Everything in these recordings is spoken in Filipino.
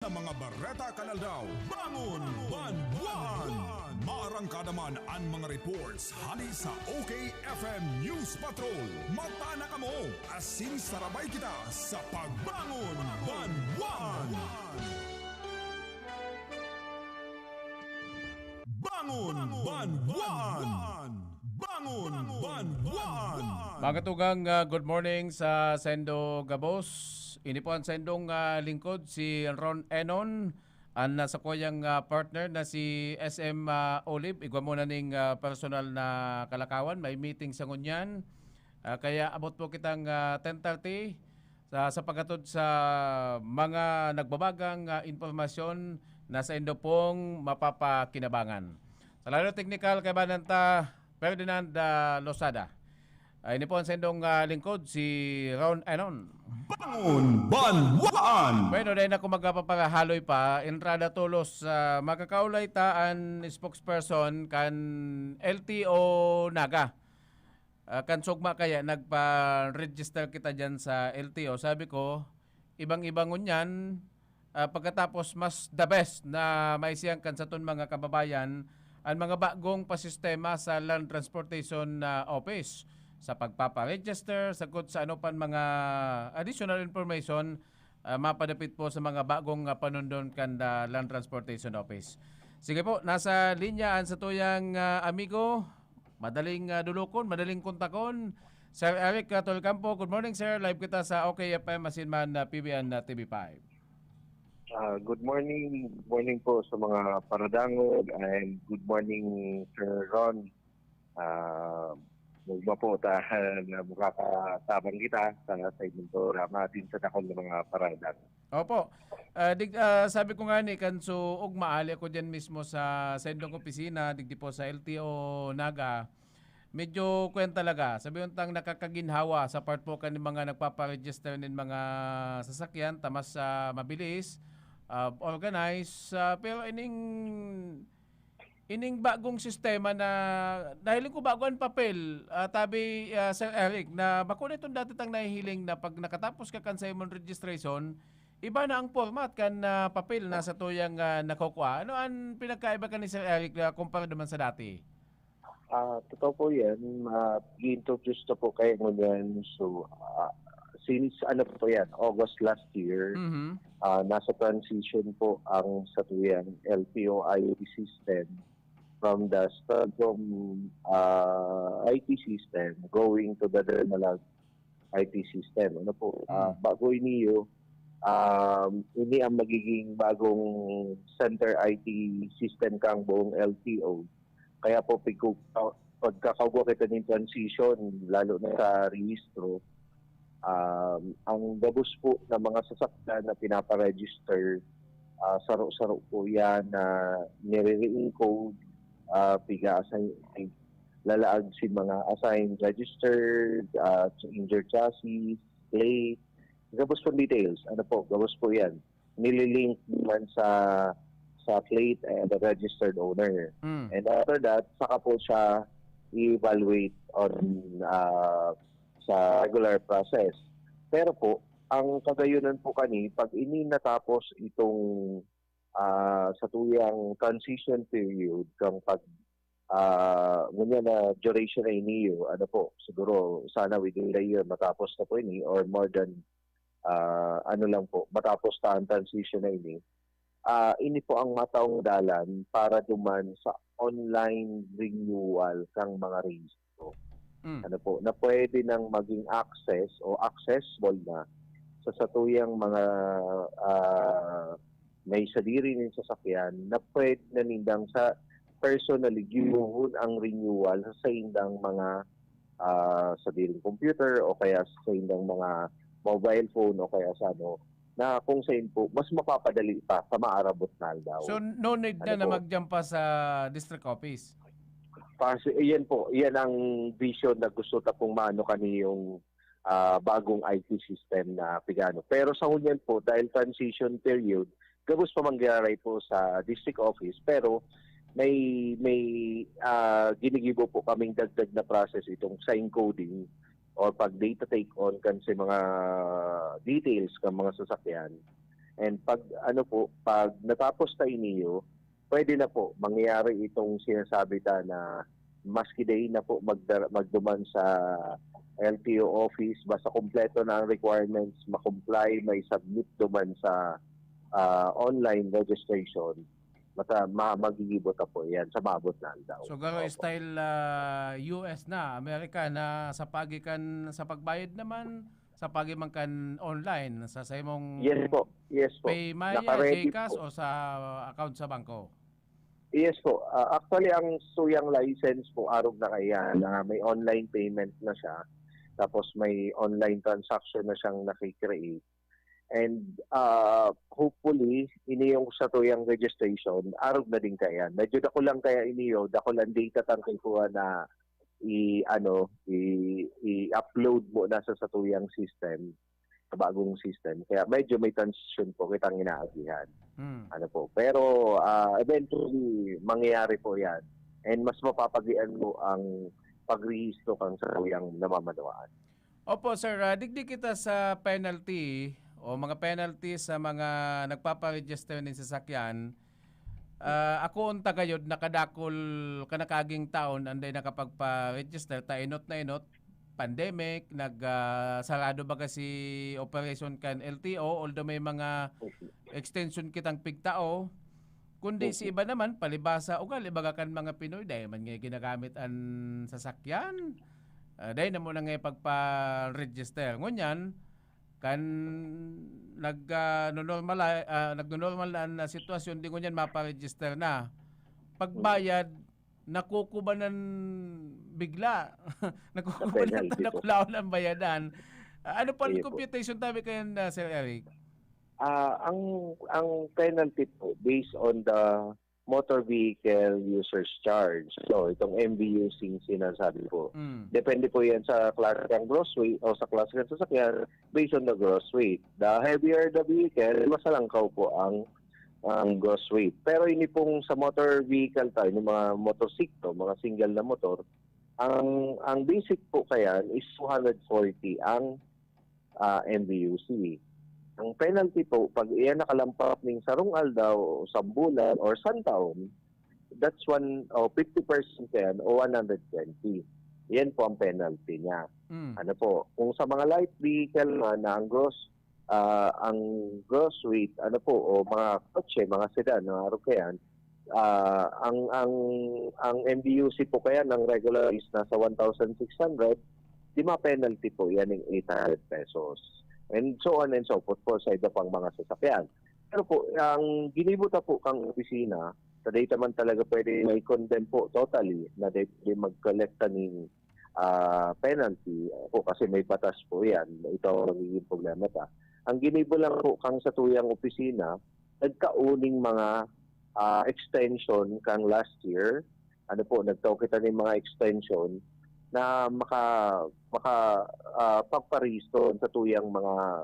Sa mga bareta kanal daw, bangon, banwan! Maarangkada man ang mga reports hali sa OKFM News Patrol. Matana ka mo, asin sarabay kita sa pagbangon, banwan! Bangon, banwan! Bangon, banwan! Mga tugang, good morning sa Sendo Gabos. Ini po ang sendong lingkod si Ron Enon. Ang nasa koyang partner na si SM Olive. Igwa muna ning personal na kalakawan. May meeting sa ngunyan. Kaya abot po kitang 10:30 sa pagkatod sa mga nagbabagang impormasyon na sa Indo pong mapapakinabangan. Sa lalo technical kay Bananta Ferdinand Losada. Ini po ang sendong lingkod si Ron Enon. Bangon, banwan! Bueno, dahil ako magpapahaloy pa, entrada tulos makakaulay ta ang spokesperson kan LTO Naga. Kan sugma kaya nagpa-register kita dyan sa LTO. Sabi ko, ibang-ibang ngunyan, pagkatapos mas the best na maisiyang kan sa ton mga kababayan ang mga bagong pasistema sa Land Transportation Office sa pagpapa-register, sagot sa ano pan mga additional information mapadapit po sa mga bagong panundon kan Land Transportation Office. Sige po, nasa linya ang sa tuyang amigo, madaling dulukon, madaling kontakon, Sir Eric Tolcampo. Good morning, sir. Live kita sa OKFM Masinman PBN TV5. Good morning po sa mga paradangog and good morning Sir Ron. Mugma po na makakatabang kita sa segmento natin sa dakong ng mga paradang. Opo. Sabi ko nga ni kanso ug maali ako diyan mismo sa sendong opisina digdi po sa LTO Naga. Medyo kwenta talaga. Sabi untang nakakaginhawa sa part po kan mga nagpapa-register nin mga sasakyan tamas mabilis, organized, pero ining bagong sistema na dahil ko bago ang papel, tabi Sir Eric na bako na itong dati tang nahihiling na pag nakatapos ka kan sa imong registration, iba na ang format kan papel na sa tuyang nakukuha. Ano ang pinagkaiba ka ni Sir Eric kumpara naman sa dati? Totoo po yan. I-introduce na po kayo ngayon. So, since po yan, August last year, nasa transition po ang satuyang LTO IoT system from the Stratcom IT system going to the Dermalag IT system. Ano po, bago ini ang magiging bagong center IT system kang buong LTO. Kaya po pagkakagawa kita ng transition, lalo na sa rehistro, ang gabos po ng mga sasakyan na pinaparegister, saro-saro po yan na nire-encode, piga-assign, lalaag si mga assigned registered, injured chassis, plate, gabos po details. Ano po, gabos po yan. Nililink naman sa plate and the registered owner. And after that, saka po siya i-evaluate on sa regular process. Pero po, ang kagayunan po kani, pag natapos itong sa tuyang transition period, kang pag ngunyan na duration na iniyo, ano po, siguro sana within a year matapos na po ini or more than ano lang po, matapos na ang transition na ini po ang mataong dalan para duman sa online renewal kang mga rehistro. Ano po, na pwede nang maging access o accessible na sa satuyang mga may sadiri ng sasakyan na pwede na nindang sa personally ginuhon ang renewal sa indang mga sadiring computer o kaya sa indang mga mobile phone o kaya sa na kung saan po mas mapapadali pa sa maarabot na daw. So no need na mag-jump pa sa district office? Kasi iyan po, iyan ang vision na gusto ta pong maano kaniyong bagong IT system na pigano. Pero sa hunyan po, dahil transition period, gabos pa mangyaray po sa district office, pero may ginigibo po kaming dagdag na process itong sign coding or pag data take on kan sa mga details ng mga sasakyan And pag natapos ta iniyo, pwede na po mangyayari itong sinasabi ta na maski day na po magduman sa LTO office, basta kumpleto na ang requirements, makomply, may submit duman sa online registration, magigibot na po yan sa maabot na daw. So garo style US na, Amerika na sa pagikan sa pagbayad naman sa pagimangkan online sa imong Yes po. Pay Maya, Naka-ready GCash po. o sa account sa bangko? Yes po. Actually, ang suyang license po, arog na kaya na may online payment na siya. Tapos may online transaction na siyang nakikreate. And hopefully, iniyong sa tuyang registration, arog na din kaya. Medyo dako lang kaya iniyo, dako lang data tangkay kuha na i-upload mo na sa tuyang system, sa bagong system. Kaya medyo may transition po kitang inaagihan. Pero eventually mangyayari po 'yan. And mas mapapagian mo ang pagrehistro kang sa tuyang namamanawaan. Opo sir, digdig kita sa penalty o mga penalty sa mga nagpapa-register ng sasakyan. Ako unta gayud nakadakol kanakaging taon anday nakapagpa-register ta inot na inot pandemic sarado ba kasi operation kan LTO although may mga extension kitang pigtao kundi si iba naman palibasa ugal ibaga kan mga Pinoy dahil man nga ginagamit ang sasakyan dahil na mo na nga pagpa-register ngunyan kan nagnormal na sitwasyon di ngunyan mapa-register na pagbayad nakukubanan bigla nakukubanan nakulaon ang bayadan ano pa ang computation tabi kayo na Sir Eric? Ang penalty po based on the motor vehicle user's charge. So, itong MVUC sinasabi po. Depende po yan sa klase ng gross weight o sa klase ng sasakyan based on the gross weight. The heavier the vehicle, mas alangkaw po ang gross weight. Pero ini pong sa motor vehicle tayo, yung mga motosiklo, mga single na motor, ang basic po kaya is 240 ang MVUC. Ang penalty po, pag iyan nakalampak ng sarong aldaw, sambulan, or santaon, that's 50% yan o 120. Yan po ang penalty niya. Kung sa mga light vehicle na ang gross weight, o mga kotse, mga sedan, araw kaya, ang MDUC po kaya ng regular is nasa 1,600, di ma-penalty po yan ng 800 pesos. And so on and so forth po sa iba pang mga sasakyan. Pero po, ang ginibuta po kang opisina, sa data man talaga pwede may condemn po totally na pwede mag-collecta ng penalty po kasi may batas po yan. Ito ang magiging problema ta. Ang ginibo lang po kang sa tuyang opisina, nagkauning mga extension kang last year. Nagtaw kita ng mga extension na pagparisto sa tuyang mga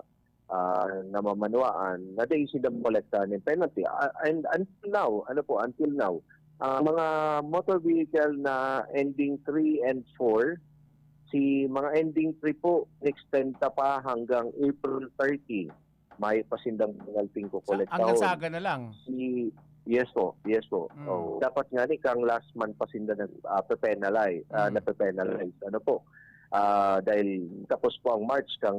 namamanuaan na day sila kolekta ng penalty. And until now, mga motor vehicle na ending 3 and 4, mga ending 3 po, extend pa hanggang April 30. May pasindang penalty ko kolekta. Hanggang saga na lang? Yes po. Dapat nga ni kang last month pasinda na-penalize. Dahil tapos po ang March kang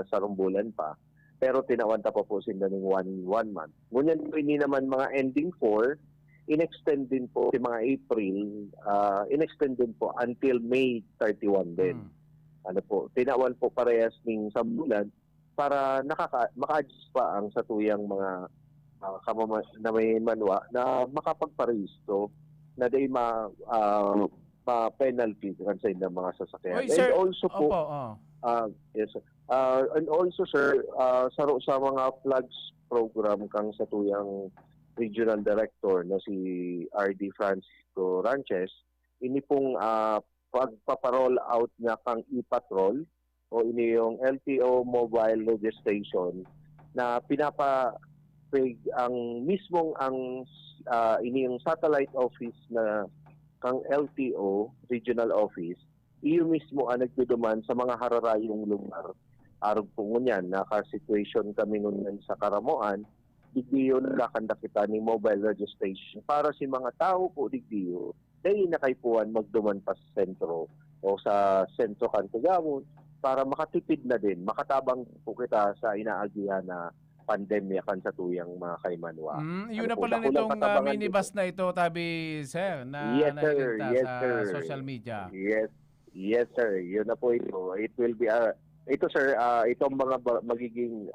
sarumbulan pa. Pero tinawanta pa po sinda ng one month. Ngunyan po hindi naman mga ending 4, in-extend din po si mga April, in-extend din po until May 31 din. Tinawan po parehas ng sambulan para maka-adjust pa ang satuyang mga na may manwa na makapagparisto na day ma-penalty kan sa inyong mga sasakyan. Sir, and also po, yes, and also sir, sa mga flags program kang sa tuyang regional director na si RD Francisco Ranches, ini pong pagpaparol out na kang e-patrol o ini yung LTO mobile registration na ang ini yung satellite office na kang LTO regional office, iyo mismo ang nagduduman sa mga hararayong lugar. Arog po ngunyan, naka-situation kami ngunyan sa Karamoan, digdiyo nakakanda kita ni mobile registration para si mga tao po digdiyo dahil nakaipuan magduman pa sa sentro o sa sentro kantugamon para makatipid na din, makatabang po kita sa inaagihan na pandemya kan sa tuyang mga kaimanwa. Yun na pala nitong minibus na ito, Tabi, sir, na yes, sir. nakikita Yes, sa sir. social media. Yes, sir. Yun na po ito. It will be ito sir, itong mga magiging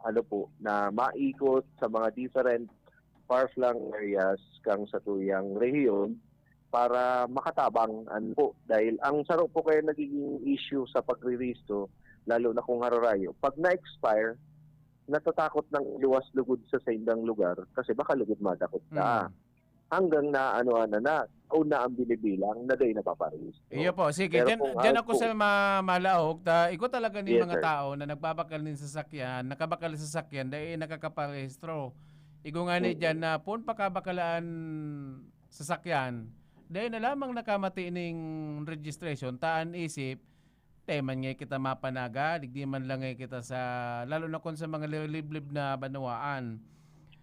na maikot sa mga different far-flung areas kang sa tuyang rehiyon para makatabang dahil ang saro po kayo nagiging issue sa pagre-resto lalo na kung hararayo. Pag na-expire, natatakot ng iluwas lugod sa indang lugar kasi baka lugod madakot ka. Hanggang na una ang binibilang na day napaparis. Iyo po, sige. Diyan ako sa malaog. Iko talaga ni mga tao na nagbabakal ng sasakyan, nakabakal sa sasakyan, dahil nakakaparehistro. Iko nga ni dyan na pun pakabakalaan sasakyan, dahil na lamang nakamati ning registration, taan isip, teman nga kita mapanaga, digdi man lang nga kita sa, lalo na kung sa mga liblib na banawaan.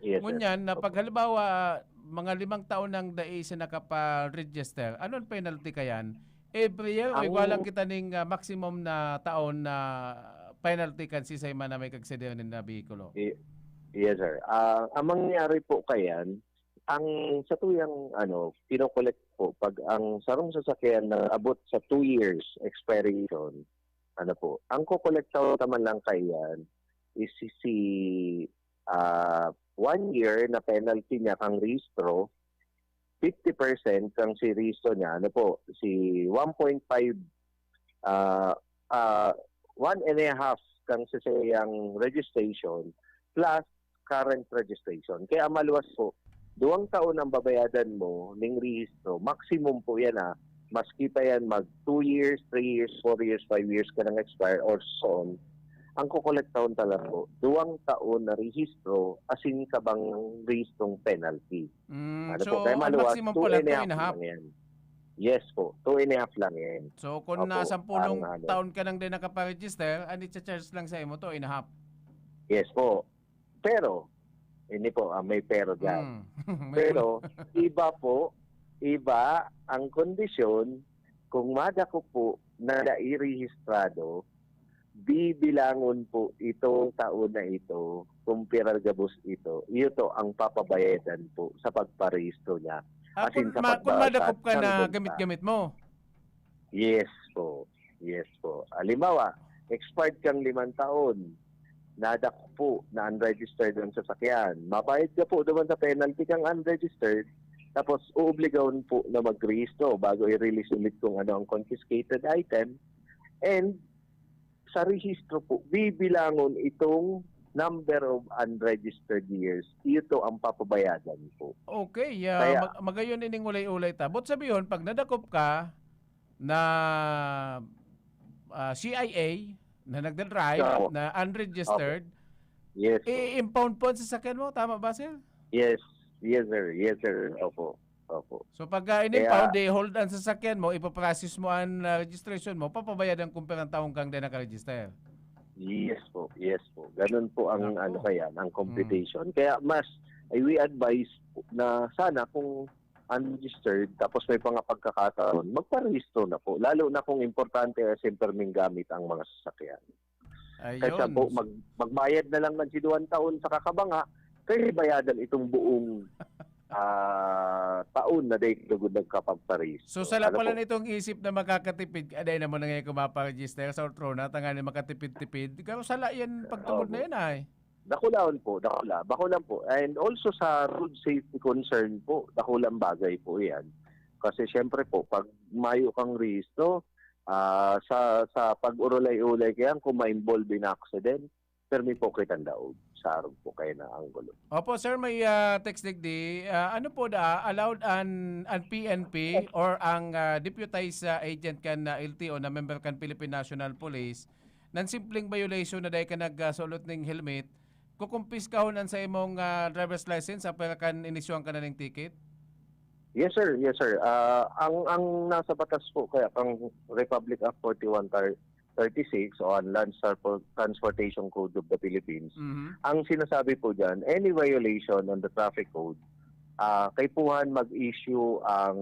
Yes, ngunyan, na pag halimbawa, mga 5 taon nang dai sa nakapa-register, anong penalty kayan? Every year, o igualang kita ning maximum na taon na penalty kan si man na may kagsederin na bihikulo? Yes, sir. Ang mangyayari po kayan, ang sa tuyang kinokolekt po pag ang sarong sasakyan na abot sa 2 years expiration, ang kokolektaw naman lang kayan is si 1 year na penalty niya kang rehistro, 50% kang si rehistro niya, si 1.5 1.5 kang sa sayang registration plus current registration. Kaya maluwas po, 2 taon ang babayadan mo ng rehistro, maximum po yan maski pa yan mag 2 years, 3 years, 4 years, 5 years ka nang expire or so on, ang kukolektaon talaga po, 2 taon na rehistro, asin ka bang rehistrong penalty. So, ang maximum po lang 2.5? Yes po, 2.5 lang yan. So, kung nasa 10 taon ka nang din nakaparegister, ang i-charge lang sa imo 2.5? Yes po. Pero, hindi po, may pero dyan. Pero, iba ang kondisyon kung madako po na nairehistrado, bibilangon po itong taon na ito, kung pirargabos ito ang papabayadan po sa pagparehistro niya. Kung madakop ka na gamit-gamit mo? Yes po. Halimbawa, expired kang 5 taon, nadako po na unregistered ang sasakyan. Mabayad ka po naman sa penalty kang unregistered, tapos uobligawan po na mag-rehistro bago i-release ulit kung ang confiscated item. And sa rehistro po, bibilangon itong number of unregistered years. Ito ang papabayadan po. Okay, kaya magayon ining ulay-ulay ta. But sabihin, pag nadakop ka na CIA, na nagdadrive, na unregistered, yes, i-impound po sa sasakyan mo. Tama ba, sir? Yes, sir. Opo. So pag in-impound, hold ang sasakyan mo, ipaprocess mo ang registration mo, papabayadan kung perang taong kang din nakaregister. Yes po. Ganun po ang ang computation. Kaya we advise na sana kung unregistered, tapos may pagkakataon, magparehistro na po. Lalo na kung importante kasi perming gamit ang mga sasakyan. Ayun. Kaysa po, magbayad na lang ng 2 taon sa kakabanga, kaya bayadan itong buong taon na dahil nagkapagparehistro. So sala pala nitong isip na makakatipid, aday naman na ngayon kumaparegister sa Ortrona, tanganin makatipid-tipid. Ikaw sala yan pagtumod na yan ay. Dakulaan po. And also sa road safety concern po, dakulang bagay po yan. Kasi syempre po, pag mayo kang rehistro, sa pag-urulay-ulay kayan, kung ma-involve in accident, permi po kitang daog. Sa araw po kayo na anggulo. Opo sir, may text digdi. Ano po allowed ang PNP or ang deputized agent kan LTO na member kan Philippine National Police nan simpleng violation na dahil ka nagsulot ng helmet, kukumpiskahon sa imong driver's license apel kan inisyuhan ka na ng ticket? Yes sir. Ang nasa batas po kaya pang Republic Act 36 o ang Land Transportation Code of the Philippines, Mhm. ang sinasabi po dyan, any violation on the traffic code, kaipuhan mag-issue ang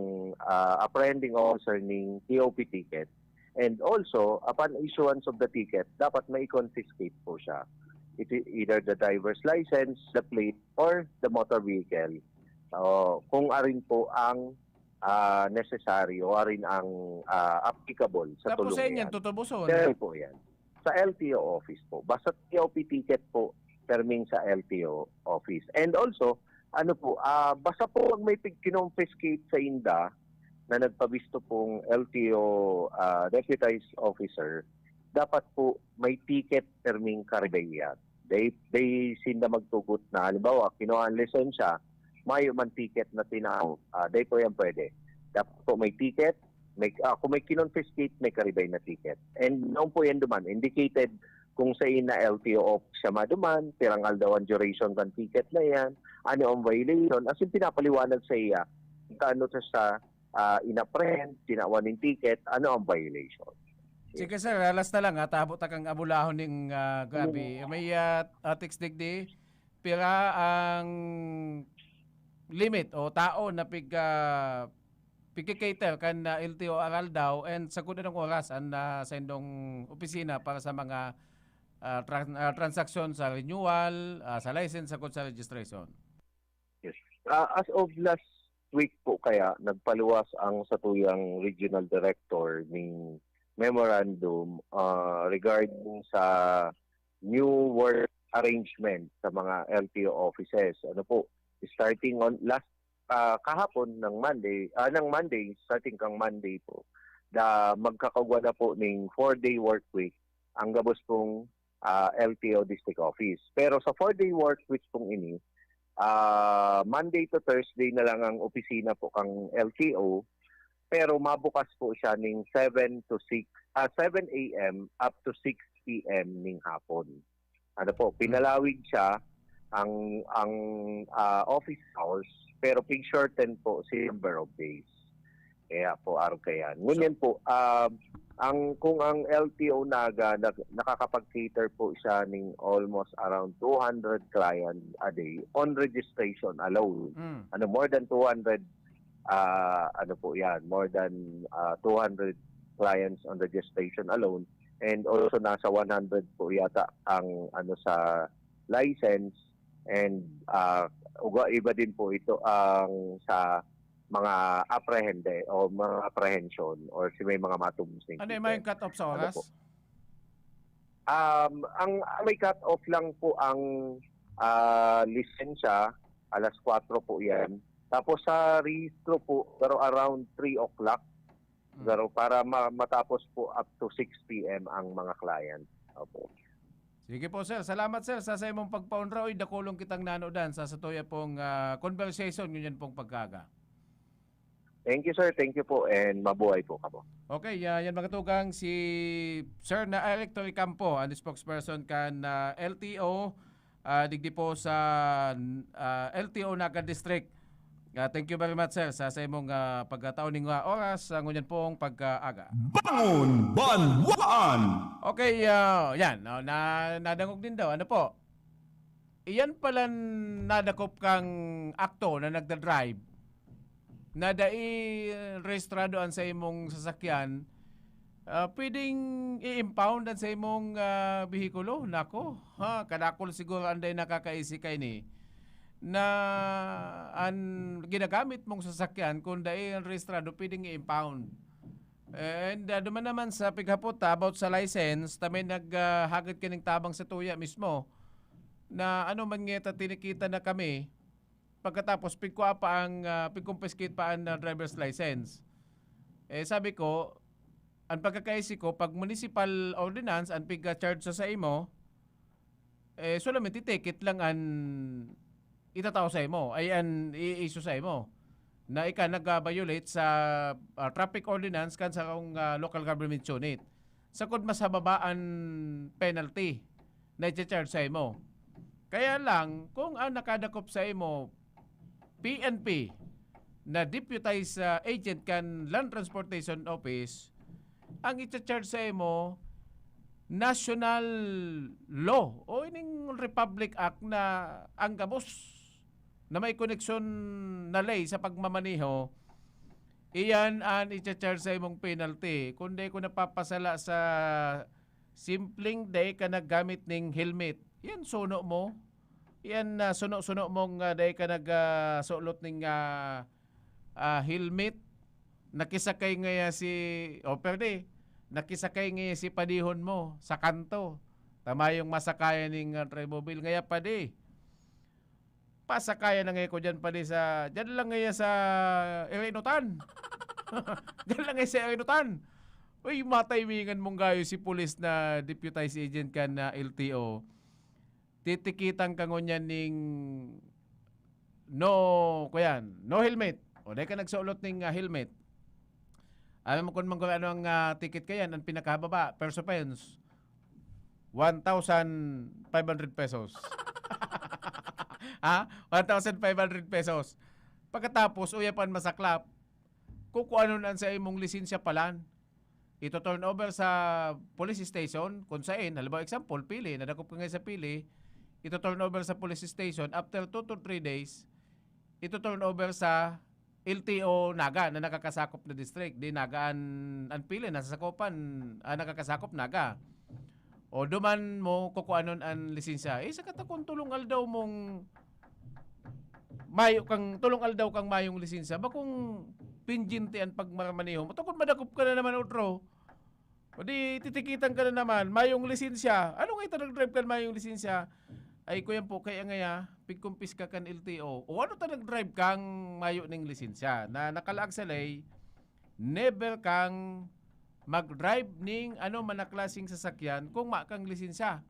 apprehending officer ng TOP ticket. And also, upon issuance of the ticket, dapat may confiscate po siya. Either the driver's license, the plate, or the motor vehicle. So, kung arin po ang necessary o arin ang applicable sa Tapos tulong sa na inyo, yan. tutubuson. Pero po yan. Sa LTO office po. Basta TOP ticket po, terming sa LTO office. And also, basta po pag may kinonfiscate sa INDA na nagpabisto pong LTO deputized officer, dapat po may ticket terming karibaya. They sinda magtugot na, halimbawa, kinuha ang lisensya, may man ticket na tinao, day po yan pwede. Dapat po may ticket, kung may kinonfiscate, may karibay na ticket. And noon po yan duman, indicated kung sa ina LTO office siya maduman, pirangal daw ang duration ng ticket na yan, ano ang violation, as in pinapaliwanag sa iya, kaano sa inaprehend, tinawan ng ticket, ano ang violation. Sige sir, last na lang tabot kang abulahon ng gabi. May text digdi, pira ang limit o tao na pigkikater kan LTO aral daw and sa kuno ng oras ang sa indong opisina para sa mga transaksyon sa renewal, sa license, sa sa registration. Yes. As of last week po kaya, nagpaluwas ang satuyang regional director ng memorandum regarding sa new work arrangement sa mga LTO offices. Ano po, starting on last kahapon ng Monday, starting kang Monday po, magkakagwa na po ng 4-day work week ang gabos pong LTO district office. Pero sa 4-day work week pong ini, Monday to Thursday na lang ang opisina po kang LTO, pero mabukas po siya ng 7 a.m. up to 6 p.m. ning hapon. Ano po, pinalawig siya ang office hours, pero pig-shorten po si number of days. Kaya po, araw kaya. Ngunyan po, kung ang LTO Naga, nakakapag-cater po siya ng almost around 200 clients a day on registration alone. More than 200, more than 200 clients on registration alone. And also nasa 100 po yata ang sa license, and iba din po ito ang sa mga apprehende o mga apprehension or may mga matubos. Ano yung cut-off sa oras? Ang may cut-off lang po ang lisensya, alas 4 po yan. Tapos sa registro po, pero around 3 o'clock, pero para matapos po up to 6 p.m. ang mga client. Opo. Sige po sir, salamat sir sa imong pagpaunra. Dakulong kitang nanodan sa satuya pong conversation ngunyan pong pagkaga. Thank you sir, thank you po, and mabuhay po ka po. Okay, yan mga tugang si Sir na Electory Campo, ang spokesperson kan LTO, digdi po sa LTO Naga District. Thank you very much sir sa imong pagkataon ng oras sa ngunyan pong pagkaaga. Bangon Banwan! Okay, yan, nadangog din daw. Ano po? Iyan pala nadakop kang akto na nagda-drive na rehistrado sa imong sasakyan, pwedeng i-impound sa imong bihikulo. Nako, kadakol siguro anday nakakaisi kay ni na ang ginagamit mong sasakyan kung dahil rehistrado, pwedeng i-impound. And duman naman sa pighapot about sa license, tamay naghagad ka ng tabang sa tuya mismo na ano man nga tinikita na kami. Pagkatapos pigconfiscate pa ang driver's license. Sabi ko, ang pagkakaisi ko, pag municipal ordinance ang pigka-charge sa imo, solamente ticket lang ang itataw sa imo, ay ang i-issue sa imo. Na ika nag-violate sa traffic ordinance kan sa local government unit. Sakod mas hababaan penalty na i-charge sa imo. Kaya lang, kung ang nakadakop sa imo, PNP na deputized agent kan Land Transportation Office, ang i-charge sa imo national law o ining Republic Act na ang gabos na may koneksyon na lay sa pagmamaniho, iyan ang i-charge sa imong penalty. Kundi kung napapasala sa simpleng day ka naggamit ng helmet, yan suno mo. Yan suno-suno mong day ka nagsulot ng helmet. Nakisakay ngaya pwede, nakisakay ngaya si padihon mo sa kanto. Tama yung masakayan ng automobile. Ngaya pwede. Pasakayan na ngayon ko dyan pwede dyan lang ngayon sa Erinutan. Dyan lang ngayon sa Erinutan. Uy, mataymingan mong gayo si police na deputized agent ka na LTO. Titikitan ka ngunyan ning no helmet. O dahil ka nagsulot ng helmet. Alam mo kung ano ang ticket kayan, ang pinakababa, first offense, 1,500 pesos. 1,500 pesos. Pagkatapos, uyapan masaklap, kukuanon sa imong lisensya palan. Ito turn over sa police station, kung saan, halimbawa example, pili, nadakop ka ngayon sa pili, ito turn over sa police station, after 2 to 3 days, ito turn over sa LTO Naga na nakakasakop na district. Di Naga ang pili, nasasakopan, nakakasakop Naga. O duman mo kukuanon ang lisensya. Sa katakon tulong aldaw mong tulong aldaw kang mayong lisensya. Bakong pinjinti ang pagmamaniho mo. Takot madakop ka na naman utro. O di titikitan ka na naman, mayong lisensya. Ano nga ito nag-drive ka mayong lisensya? Ay kuya po, kaya nga pigkumpis ka kan LTO. O ano ta nag-drive kang mayo ng lisensya? Na nakalaag sa lay, never kang mag-drive ning manaklasing sasakyan kung makang lisensya.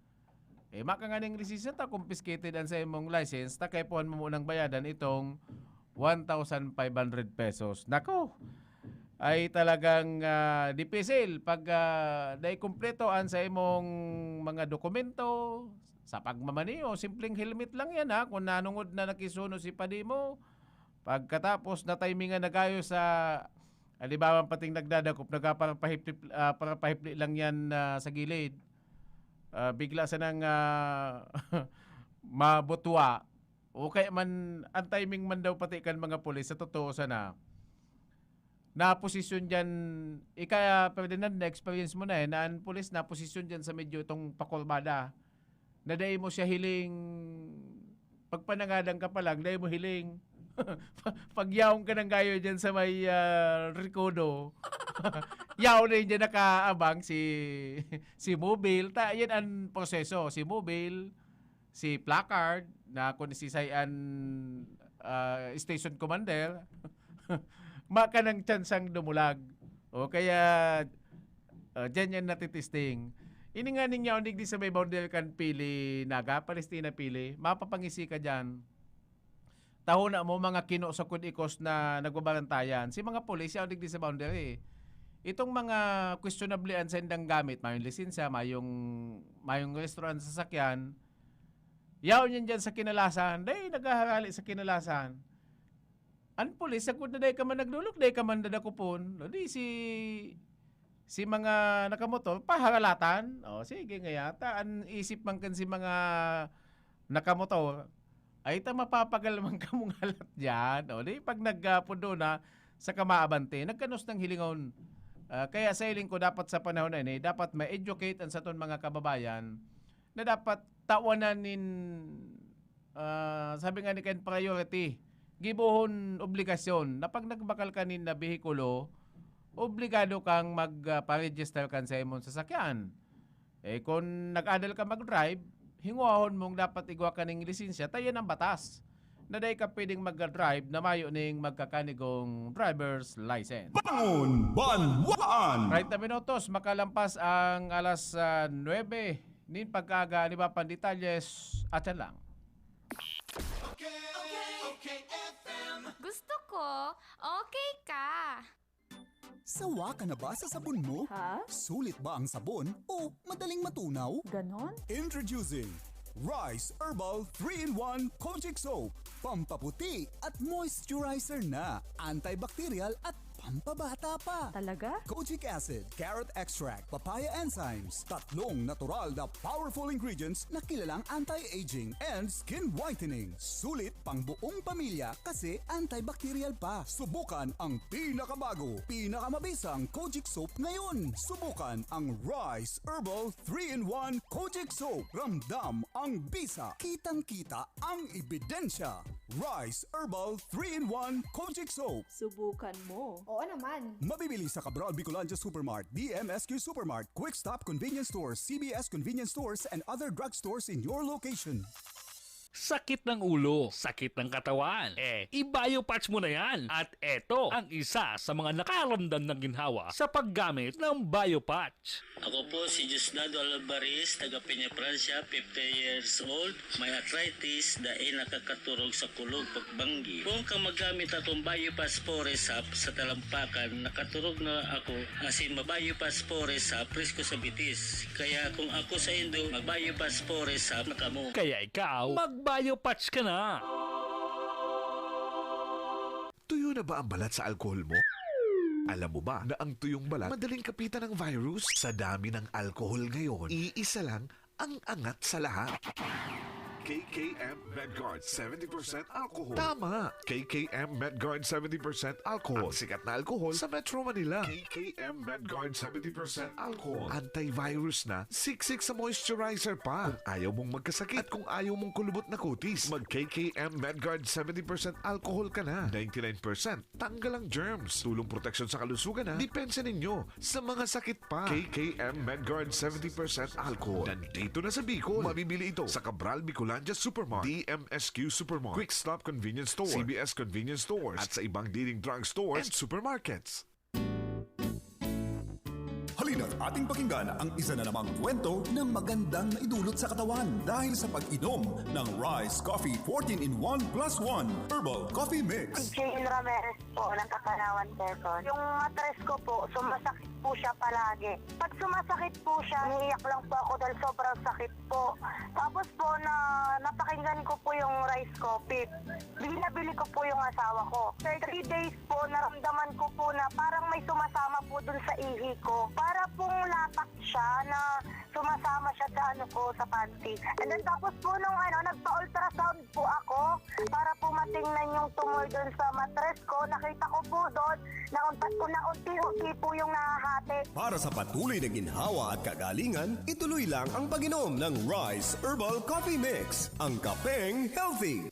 Maka nga ng lisensya ta, confiscated ang sa imong license, ta kay puhan mo munang bayadan itong 1,500 pesos. Nako, ay talagang dipisil pag dahil kumpleto ang sa imong mga dokumento, sa pagmamaniho, simpleng helmet lang yan kung nanungod na nakisuno si padi mo. Pagkatapos na timingan na kayo sa alibawan pating nagdadakop, nagpaparapahipli lang yan sa gilid. Bigla sa nang mabutwa. O kaya man, ang timing man daw pati kan mga pulis, sa totoo sana. Na posisyon dyan, kaya pwede na experience mo na na ang pulis na posisyon dyan sa medyo itong pakolbada. Na dahil mo siya hiling, pagpanangadang ka pa lang, dahil mo hiling, pagyaong ka ng gayo dyan sa may Ricodo, yaw na yun dyan nakaabang si Mobile. Yan ang proseso. Si Mobile, si Placard, na kung isisayan station commander, maka ng tsansang dumulag. O kaya, dyan yan natitisting. Ini nga ninyo, hindi sa may boundary kan pili Naga, Palestina pili, mapapangisi ka dyan. Taho na mo mga kino sa kudikos na nagbabarantayan. Si mga polis, hindi sa boundary. Itong mga questionable sa indang gamit, mayong lisensya, mayong restaurant sa sakyan, yaw niyan dyan sa kinalasan, day naghaharali sa kinalasan. Ang polis, sagod na day ka man naglulok, day ka man dadakupon. Di si mga nakamotor, paharalatan. O, sige nga yata. Ang isip man kan si mga nakamotor, ay mapapagal man ka mong halat dyan. O, di pag nagpundo na sa kamaabante, nagkanos ng hilingon. Kaya sa hiling ko, dapat sa panahon na ini, dapat ma-educate ang sa ton mga kababayan na dapat tawanan sabi nga ni Ken, priority. Gibuhon obligasyon na pag nagbakal kanin na behikulo, obligado kang magpa-register kan sa imong sasakyan. Kung nag-adal ka mag-drive, hinguahon mong dapat igwa ka ng lisensya, tayo ang batas. Na dahi ka pwedeng mag-drive na mayo ning magkakanigong driver's license. Bangon Banwaan! Right na minutos, makalampas ang alas 9. Nin pagkaga, ni ba panditanyes, at yan lang. Okay, FM. Gusto ko, okay ka. Sawa ka na ba sa sabon mo? Ha? Sulit ba ang sabon o madaling matunaw? Ganon? Introducing Rice Herbal 3-in-1 Kojic Soap. Pampaputi at moisturizer na. Antibacterial at pampabata pa. Talaga? Kojic acid, carrot extract, papaya enzymes, tatlong natural na powerful ingredients na kilalang anti-aging and skin whitening. Sulit pang buong pamilya kasi antibacterial pa. Subukan ang pinakabago, pinakamabisang Kojic soap ngayon. Subukan ang Rice Herbal 3-in-1 Kojic Soap. Ramdam ang bisa, kitang-kita ang ebidensya. Rice Herbal 3-in-1 Kojic Soap. Subukan mo. Oo naman. Mabibili sa Cabral Bicolandia Supermart, DMSQ Supermart, Quick Stop Convenience Stores, CBS Convenience Stores, and other drugstores in your location. Sakit ng ulo, sakit ng katawan. I-biopatch mo na yan. At eto ang isa sa mga nakaramdam ng ginhawa sa paggamit ng biopatch. Ako po si Jusnado Alvarez, taga Peña Francia, 50 years old. May arthritis dahil nakakaturog sa kulog pagbanggi. Kung ka magamit atong biopatch Foresap sa talampakan, nakaturog na ako asin mabiopatch Foresap presko sa bitis. Kaya kung ako sa Indo, mag-biopatch Foresap na kamo. Kaya ikaw, mag-biopatch ka na. Tuyo na ba ang balat sa alkohol mo? Alam mo ba na ang tuyong balat madaling kapitan ng virus? Sa dami ng alkohol ngayon, iisa lang ang angat sa lahat. KKM Medguard 70% alcohol. Tama! KKM Medguard 70% alcohol. Ang sikat na alcohol sa Metro Manila. KKM Medguard 70% alcohol. Antivirus na, siksik sa moisturizer pa. Kung ayaw mong magkasakit at kung ayaw mong kulubot na kutis, mag KKM Medguard 70% alcohol ka na. 99% tanggal ang germs. Tulong proteksyon sa kalusugan na. Depensa ninyo sa mga sakit pa. KKM Medguard 70% alcohol. Nandito na sa Bicol. Mabibili ito sa Cabral Bicolandia Supermart, DMSQ Supermart, Quick Stop Convenience Store, CBS Convenience Stores, at sa ibang leading drugstores and supermarkets. Halina't ating pakinggan ang isa na namang kwento ng magandang naidulot sa katawan dahil sa pag-inom ng Rice Coffee 14-in-1 plus 1 Herbal Coffee Mix. Jane Ramirez po, ng Kapanawan, Quezon. Yung matres ko po, sumasakit po siya palagi. Pag sumasakit po siya, niiyak lang po ako dahil sobrang sakit po. Tapos po, napakinggan ko po yung rice coffee. Binabili ko po yung asawa ko. After 3 days po, naramdaman ko po na parang may sumasama po dun sa ihi ko. Para pong lapak siya na sumasama siya sa sa panty. And then tapos po nung nagpa-ultrasound po ako para po matingnan yung tumor dun sa matres ko. Nakita ko po doon na unti-unti po yung nahahati. Para sa patuloy na ginhawa at kagalingan, ituloy lang ang pag-inom ng Rice Herbal Coffee Mix, ang kapeng healthy.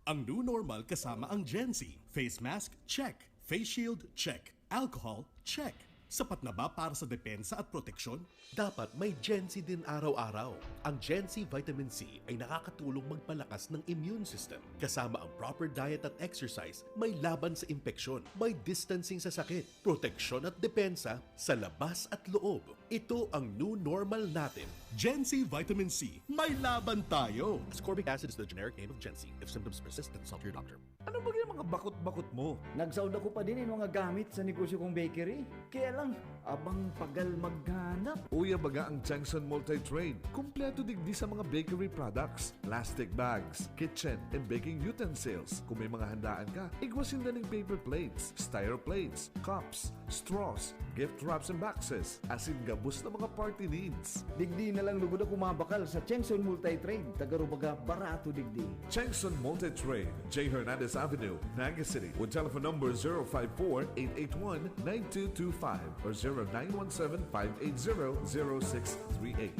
Ang new normal kasama ang Gen-Z. Face mask, check. Face shield, check. Alcohol, check. Sapat na ba para sa depensa at proteksyon? Dapat may Gen-Z din araw-araw. Ang Gen-Z Vitamin C ay nakakatulong magpalakas ng immune system. Kasama ang proper diet at exercise, may laban sa impeksyon, may distancing sa sakit, proteksyon at depensa sa labas at loob. Ito ang new normal natin. Gen-Z Vitamin C. May laban tayo! Ascorbic acid is the generic name of Gen-Z. If symptoms persist, consult your doctor. Ano ba yung mga bakot-bakot mo? Nagsaud ako pa din yung mga gamit sa negosyo kong bakery. Kaya lang, abang pagal maghanap. Uya baga ang Changson Multi-Trade. Kompleto digdi sa mga bakery products, plastic bags, kitchen, and baking utensils. Kung may mga handaan ka, igwasin na ng paper plates, styro plates, cups, straws, gift wraps and boxes, asin gabos na mga party needs. Digdi na lang lugod ako mabakal sa Changson Multi-Trade. Tagarubaga barato digdi. Changson Multi-Trade, J. Hernandez Avenue, Naga City, with telephone number 054-881-9225 or 0917-580-0638.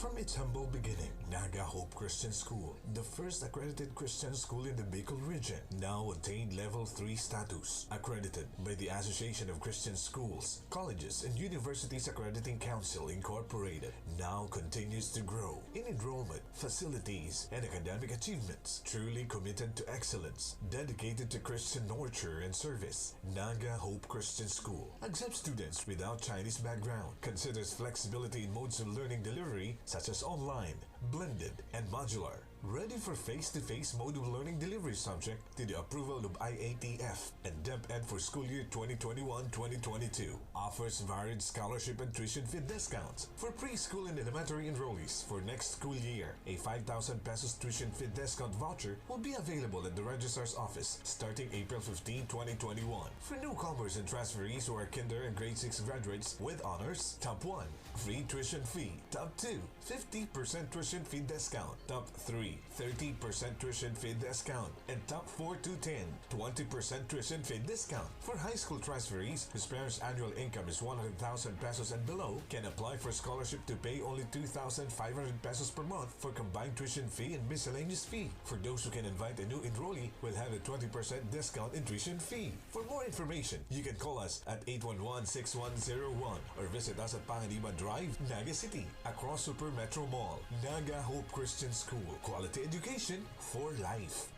From its humble beginning, Naga Hope Christian School, the first accredited Christian school in the Bicol region, now attained Level 3 status, accredited by the Association of Christian Schools, Colleges, and Universities Accrediting Council Incorporated, now continues to grow in enrollment, facilities, and academic achievements. Truly committed to excellence, dedicated to Christian nurture and service, Naga Hope Christian School accepts students without Chinese background, considers flexibility in modes of learning delivery such as online, blended, and modular, Ready for face-to-face mode of learning delivery subject to the approval of IATF and DepEd for school year 2021-2022. Offers varied scholarship and tuition fee discounts for preschool and elementary enrollees for next school year. A 5,000 pesos tuition fee discount voucher will be available at the registrar's office starting April 15, 2021. For newcomers and transferees who are kinder and grade 6 graduates with honors, top 1, free tuition fee. Top 2, 50% tuition fee discount. Top 3, 30% tuition fee discount. And top 4 to 10, 20% tuition fee discount. For high school transferees whose parents' annual income is 100,000 pesos and below can apply for scholarship to pay only 2,500 pesos per month for combined tuition fee and miscellaneous fee. For those who can invite a new enrollee, will have a 20% discount in tuition fee. For more information, you can call us at 811-6101 or visit us at Panganiban Drive, Naga City, across Super Metro Mall. Naga Hope Christian School. Quality education for life.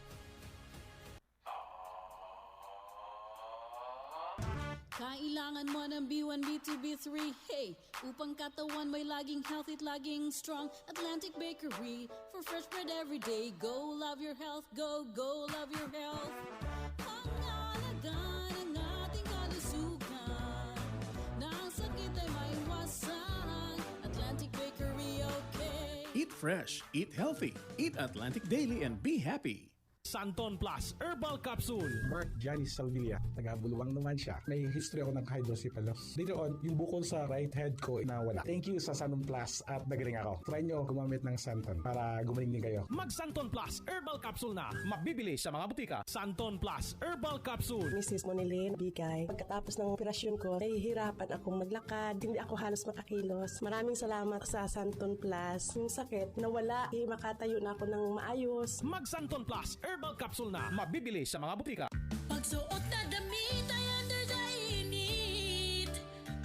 Kailangan mo ng B1, B2, B3, hey! Upang katawan may laging healthy at laging strong. Atlantic Bakery, for fresh bread every day. Go love your health, go love your health. Ang alaga ng ating kalusugan, nang sakit ay maiwasan. Atlantic Bakery, okay. Eat fresh, eat healthy, eat Atlantic Daily and be happy. Santon Plus Herbal Capsule. Mark Johnny Salvilla, taga-Buluwang naman siya. May history ako ng hydrocephalus. Later on, yung bukol sa right head ko nawala. Thank you sa Santon Plus at nagaling ako. Try nyo gumamit ng Santon para gumaling din kayo. Mag Santon Plus Herbal Capsule na. Mabibili sa mga butika. Santon Plus Herbal Capsule. Mrs. Monilin Bigay, pagkatapos ng operasyon ko, nahihirapan akong maglakad. Hindi ako halos makakilos. Maraming salamat sa Santon Plus. Yung sakit, nawala. Makatayo na ako ng maayos. Mag Santon Plus Herbal Capsule na. Mabibili sa mga butika. Pagsuot na damit ay under the init.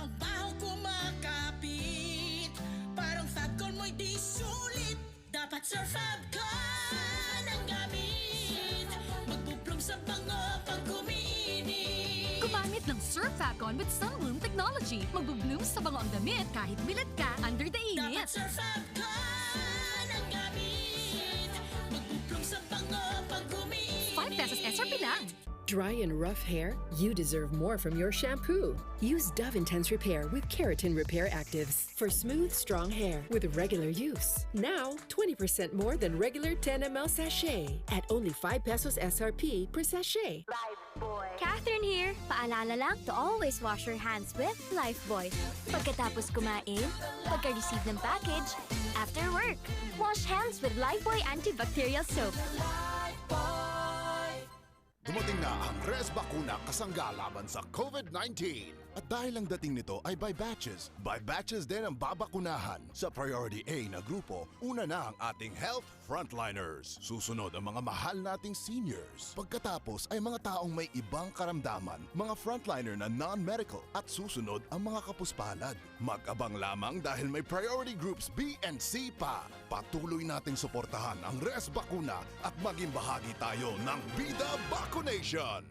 Ang baho ko makapit. Parang Fabcon mo'y di sulit. Dapat Sir Fabcon ang gamit. Magbublong sa bango pag kuminit. Gumamit ng Sir Fabcon with Sunbloom Technology. Magbubloom sa bango ang damit kahit bilat ka under the init. Dapat Sir Fabcon ang gamit. Magbublong sa bango pag kuminit. 5 pesos SRP lang. Dry and rough hair? You deserve more from your shampoo. Use Dove Intense Repair with Keratin Repair Actives for smooth, strong hair with regular use. Now, 20% more than regular 10 ml sachet at only 5 pesos SRP per sachet. Catherine here. Paalala lang to always wash your hands with Lifebuoy. Pagkatapos kumain, pagka-receive ng package, after work, wash hands with Lifebuoy antibacterial soap. Dumating na ang Res Bakuna kasangga laban sa COVID-19. At dahil ang dating nito ay by batches din ang babakunahan. Sa Priority A na grupo, una na ang ating health frontliners. Susunod ang mga mahal nating seniors. Pagkatapos ay mga taong may ibang karamdaman, mga frontliner na non-medical. At susunod ang mga kapuspalad. Mag-abang lamang dahil may priority groups B and C pa. Patuloy nating suportahan ang Res Bakuna at maging bahagi tayo ng Bida Vaccination.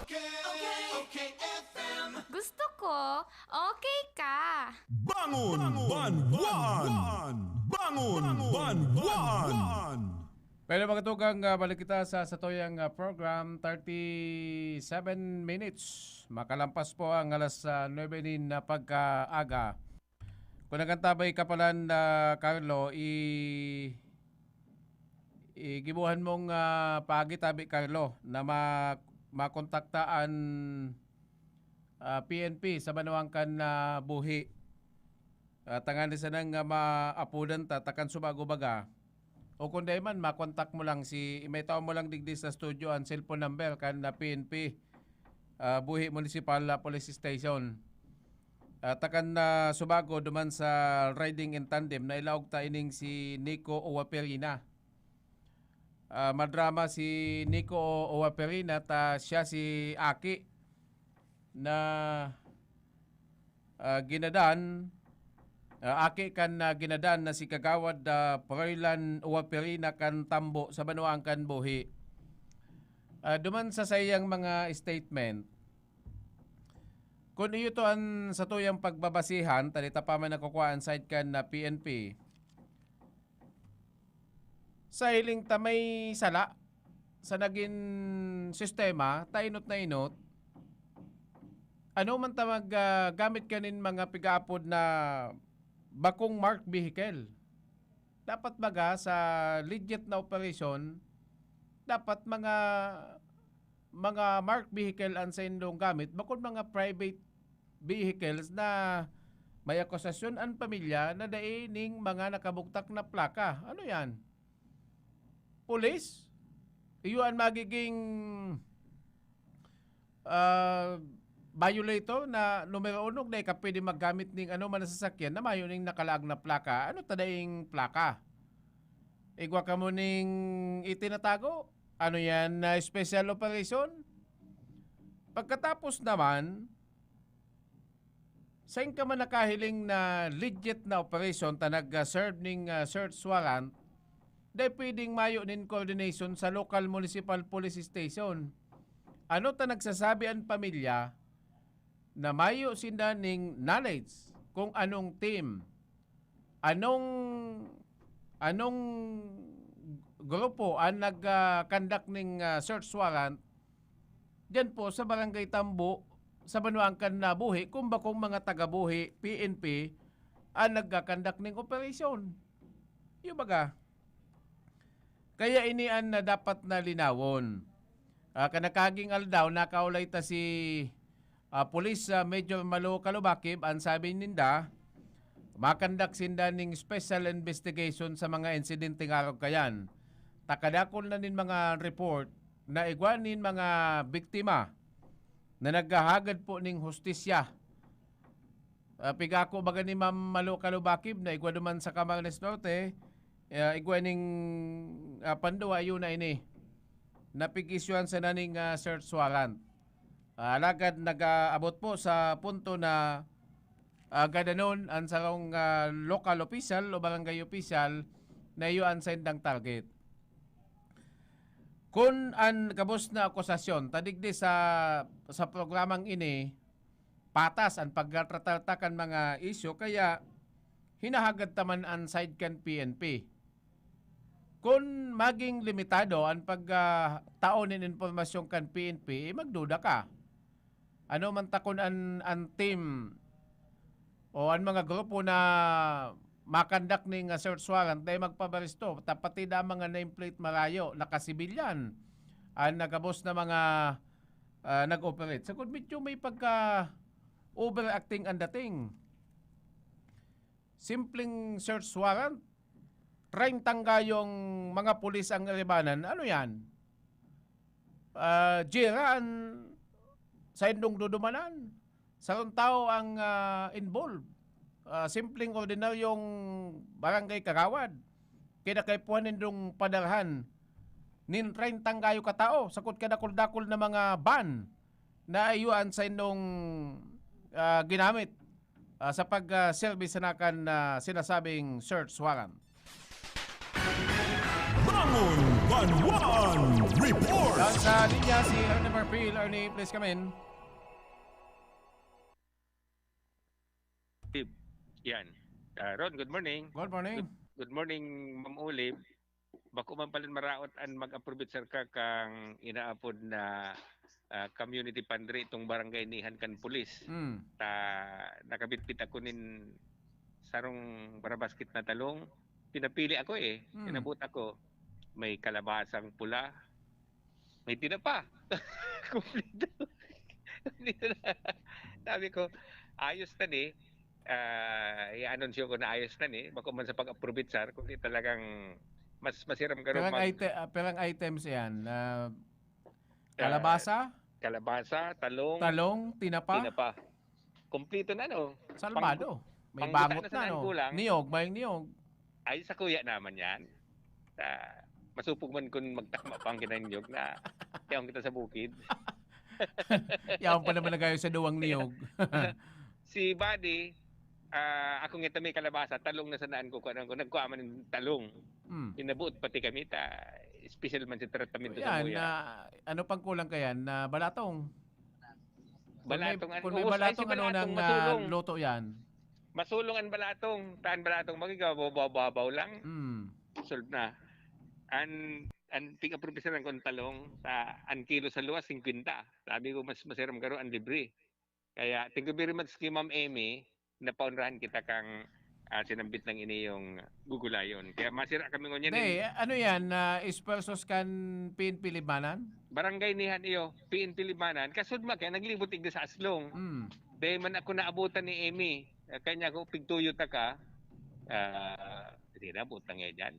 Okay, FM. Gusto ko, okay ka. Bangon Banwan! Bangon Banwan! Pwede magatugang balik kita sa satoyang program, 37 minutes. Makalampas po ang alas 9 din na pagkaaga. Kung nagantabay ka pala na Carlo, gibuhan mong pagitabi Carlo na makontaktaan PNP sa manuangkan na buhi. Tangan sa nang maapudan takan subago baga. O kung di man, makontak mo lang may tao mo lang digdi sa studio ang cellphone number kan na PNP, Buhi Municipal Police Station. Takan na subago duman sa riding in tandem na ilawag ta ining si Nico Owaperina. Madrama si Nico Owaperina ta siya si Aki na ginadan Aki kan ginadan na si Kagawad Proylan Owaperina kan Tambo sa Banuang kan Buhi. Duman sa sayang mga statement, kung iyo to ang sa tuyang pagbabasihan, talita pa man nakukuhaan side kan na PNP, sa hiling ta may sala sa naging sistema, tainot na inot, ano man ta gamit kanin mga pigaapod na bakong marked vehicle. Dapat baga sa legit na operation, dapat mga marked vehicle ang sa indong gamit, bakod mga private vehicles na may akusasyon ang pamilya na daining mga nakabuktak na plaka. Ano yan? Police? Iyon magiging violator na numero 1 na ka pwede maggamit ng ano man na sasakyan na mayo ning nakalaag na plaka. Ano tadaing plaka? Igwa ka mo ning itinatago? Ano yan na special operation? Pagkatapos naman, saan ka man nakahiling na legit na operation ta nag-serve ning search warrant, dahil pwedeng mayo nin coordination sa local municipal police station. Ano ta nagsasabi ang pamilya na mayo sinda ning knowledge kung anong team, anong grupo ang nag-conduct ning search warrant dyan po sa Barangay Tambo sa Banuangkan na buhi kung bakong mga taga-buhi PNP ang nag-conduct ning operation. Yung baga. Kaya inian na dapat na linawon. Kanakaging aldaw nakaulay ta si Police Major Malo Kalubakib ang sabi ninda makandak sinda ning special investigation sa mga insidente nga kayan. Takadakol na nin mga report na igwanin mga biktima na naghahagad po ning hustisya. Pigako baga ni Ma'am Malo Kalubakib na igwa duman sa Camarines Norte, igwaning Panduwa yun na ini. Napigisyuan sa naning search warrant. Alagad nag-abot po sa punto na gadanon ang sarong local official o barangay official na iyo ang sendang target. Kung ang kabos na akusasyon tadigdi sa programang ini patas ang pagtatratakan mga isyo kaya hinahagad taman ang sidecan PNP. Kung maging limitado ang pagtaonin informasyon kan PNP, magduda ka. Ano man takon ang team o ang mga grupo na makandak ning search warrant dahil magpabaristo tapati da mga nameplate marayo nakasibilyan ang nagabos na mga nag-operate. Sa medyo may pagka overacting ang dating. Simpleng search warrant, 30 yung mga pulis ang libanan. Ano yan? Jiraan sa indong dudumanan. Sarong tao ang involved. Simpleng ordinaryong barangay kagawad. Kaya kay puhanin dong padarhan. Nin 30 kayo katao. Sakot kadakol-dakol na mga ban na ayuan sa indong ginamit sa pag-service na kan sinasabing search warrant. Bangon Banwan Report! Dan sa linya si Ernie Marpil. Ernie, please come in. Yan. Ron, good morning. Good morning. Good morning, Ma'am Olive. Bako man palin maraot an mag-approve sir ka kang inaapod na community pandre itong barangay nihan kan pulis. Ta nakabitbit ako nin sarong barabasket na talong. Pinapili ako eh. Pinabot ako. May kalabasang pula. May tinapa. Kumplito. Sabi ko, ayos na ni. I-anunsyo ko na ayos na ni. Bako man sa pag-approve sir, kung di talagang mas masiram ka rin. Perang items yan. Kalabasa? Kalabasa, talong. Talong, tinapa? Tinapa. Kumplito na no. Salbado. May bangot na no. Niyog, may niyog. Ay sa kuya naman yan. Masupog man kung magtakma pang kinanyog na yaong kita sa bukid. Yaong pa naman na kayo sa duwang niyog. Si Buddy, ako nga may kalabasa, talong na sanaan ko. Nagkuha man ng talong. Inabuot pati kami. Special man si tratamento sa kuya. Ano pang kulang ka yan? Balatong? Balatong. Kung may balatong, ano nang luto yan? Masulong ang balatong. Taan balatong magigaw, babaw lang. Solve na. Ang piga-profesor ng kontalong sa ang kilo sa luwas 50. Sabi ko mas masiram karo ang libre. Kaya thank you very much kay Ma'am Amy na paunrahan kita kang sinambit ng ini yung gugulayon. Kaya masira kami ngunyan. Ano yan? Ispersos kan PNP Libanan? Barangay nihan iyo, PNP Libanan. Kasud kaya naglibot igda sa aslong. Dahil man ako naabutan ni Amy. Kanya ko pigtuyo ta ka. Hindi na butang yan.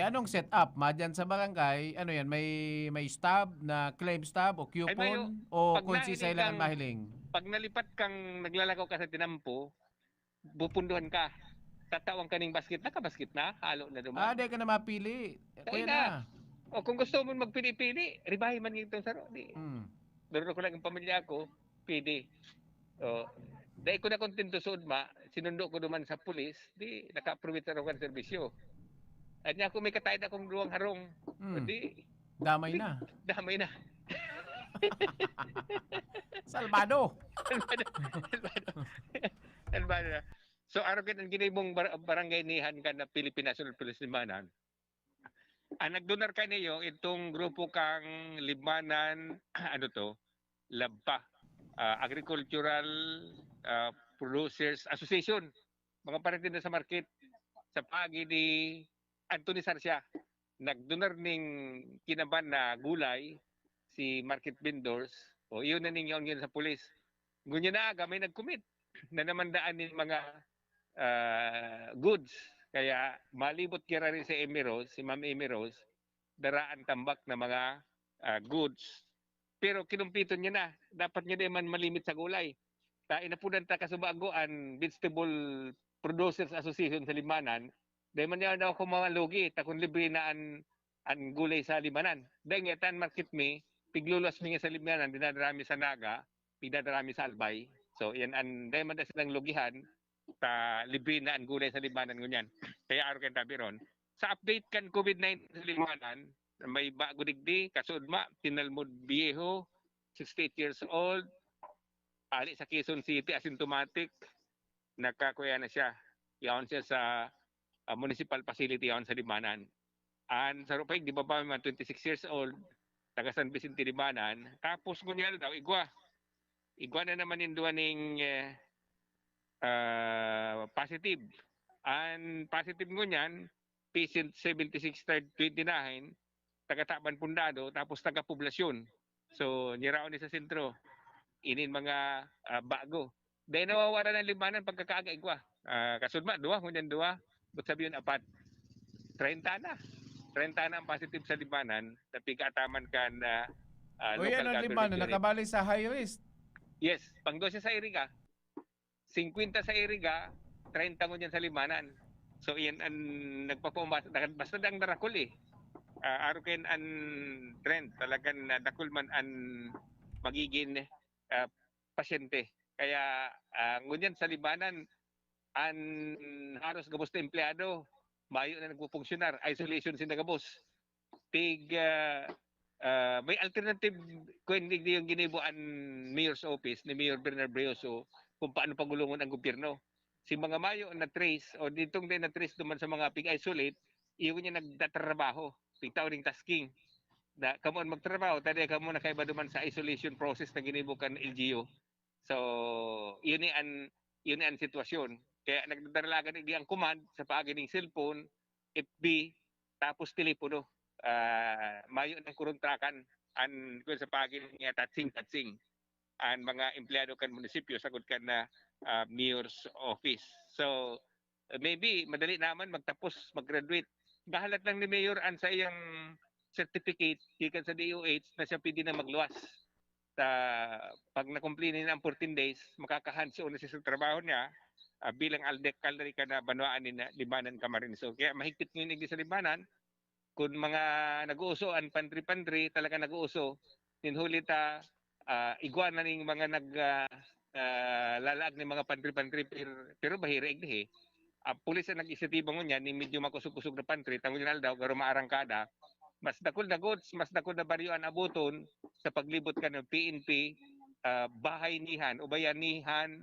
Anong setup? Madyan sa barangay, ano yan? May stab na claim stab o coupon o kung sisa lang ang mahiling? Pag nalipat kang naglalakaw ka sa tinampo, bupunduhan ka. Tatawang kaning basket na, halo na duman. Di ka na mapili. Kuya na. O kung gusto mo magpili-pili, ribahin man itong saro. Doon ko lang ang pamilya ko, pili. Dahil ko na kontento sa udma, sinundo ko duman sa pulis, di naka-approve sa rokan serbisyo. At niya ako may katayad akong duwang harong. Di, damay na. Damay na. Salvado. Salvado. So, araw ang ginibong barangay nihan ka na Philippine National Police Libanan. Nagdonar ka niyo itong grupo kang Libanan, Labpa, Agricultural Producers Association. Mga parintin sa market sa pagi ni Anthony Sarsia. Nagdonar ning kinaban na gulay si market vendors. Iyon na ninyo sa pulis. Ngunya na aga may nag-commit na namandaan ng mga goods. Kaya malibot kira rin si Ma'am Amy Rose, daraan tambak na mga goods. Pero kinumpito niya na. Dapat niya din man malimit sa gulay. Inapunan ta kasubago ang Vegetable Producers Association sa Libanan. Dahil man niya daw kumalugi. Kung libre na ang gulay sa Libanan. Dahil nga tan market me, piglulas mi nga sa Libanan, dinadarami sa Naga, pigdadarami sa Albay. So yan ang dahil man na silang lugihan, libre na ang gulay sa Libanan ngunyan. Kaya araw kayo tabi ron. Sa update kan COVID-19 sa Libanan, may bago digdi, kasudma, Tinalmud Viejo, 68 years old, ali sa Quezon City, asymptomatic, nakakuya na siya. Iyon siya sa municipal facility iyon sa Libanan. And sa Rupay, di ba ba 26 years old, taga San Vicente Libanan, tapos ngunyan daw, igwa. Igwa na naman yung duwaning positive. And positive ngunyan, patient 76-29, taga-Taban Pundado, tapos taga-poblasyon. So, niraon ni sa sentro. Inin mga bago. Dahil nawawara ng Libanan pagkakaaga igwa. Kasudma, ngunyan dua. But sabi yun, 30 na. 30 na ang positive sa Libanan. Tapi kaataman ka na local yan ang Libanan, nakabali sa high risk. Yes, pang 12 sa Iriga. 50 sa Iriga, 30 ngunyan sa Libanan. So, yan ang nagpapumasa. Basta ang darakul eh. Arukin ang trend. Talagang dakul man ang magiging pasyente. Kaya ngunyan sa Libanan, ang haros gabos na empleyado, mayo na nagpupunksyunar, isolation sin nagabos. May alternative kung hindi yung ginibuan mayor's office ni Mayor Bernard Brioso kung paano pagulungan ang gobyerno. Si mga mayo na trace o ditong din na trace duman sa mga pig-isolate, iyon niya nagtatrabaho, pigtaw ring tasking. Kamo magtrabaho, tadi kamo na kaiba duman sa isolation process na ginibukan LGU. So, yun ang sitwasyon. Kaya nagdadalagan di ang command sa paagi ng cellphone, FB, tapos telepono. Mayo ng kuruntrakan kung sa paagi ng tatsing-tatsing. Ang mga empleyado kan munisipyo, sagot kan na mayor's office. So, maybe madali naman magtapos, mag-graduate. Bahalat lang ni Mayor an sa iyang certificate, ikan sa DOH na siya pwede na magluwas. Pag na-complete niya ang 14 days, makakahands-on na siya sa trabaho niya bilang aldek-aldari ka na banwaan ni Libanan Camarines. So, kaya mahigpit nginig sa Libanan, kung mga nag-uuso, ang pantri-pantri, talaga nag-uuso, ninhuli ta, igwa na ning mga lalaag ng mga pantri-pantri, pero bahira igdihi. Pulis na nag-isitibo ngunyan, ni medyo makusog-kusog na pantri, tangulinal daw, garo maarangkada, mas dakol na goods, mas dakol na baryo ang abuton sa paglibot ka ng PNP, bahay nihan o bayanihan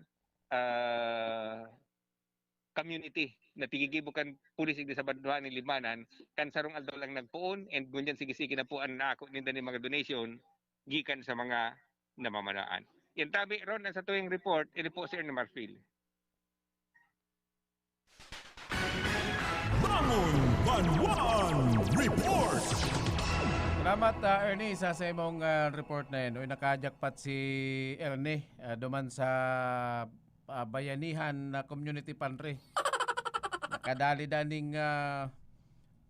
community. na tigigibukan pulis igdi sa banduhan ni Limanan kan sarong aldaw lang nagpuon and gunyan sige-sige na puan na ako ninda ni mga donation gikan sa mga namamanaan. Yan tabi ron sa tuwing report, i-report Sir ni Marfil. Bangon Banwan Report! Salamat Ernie sa imong report na yun. Nakajakpat si Ernie duman sa bayanihan na community pantry. Nakadali-daning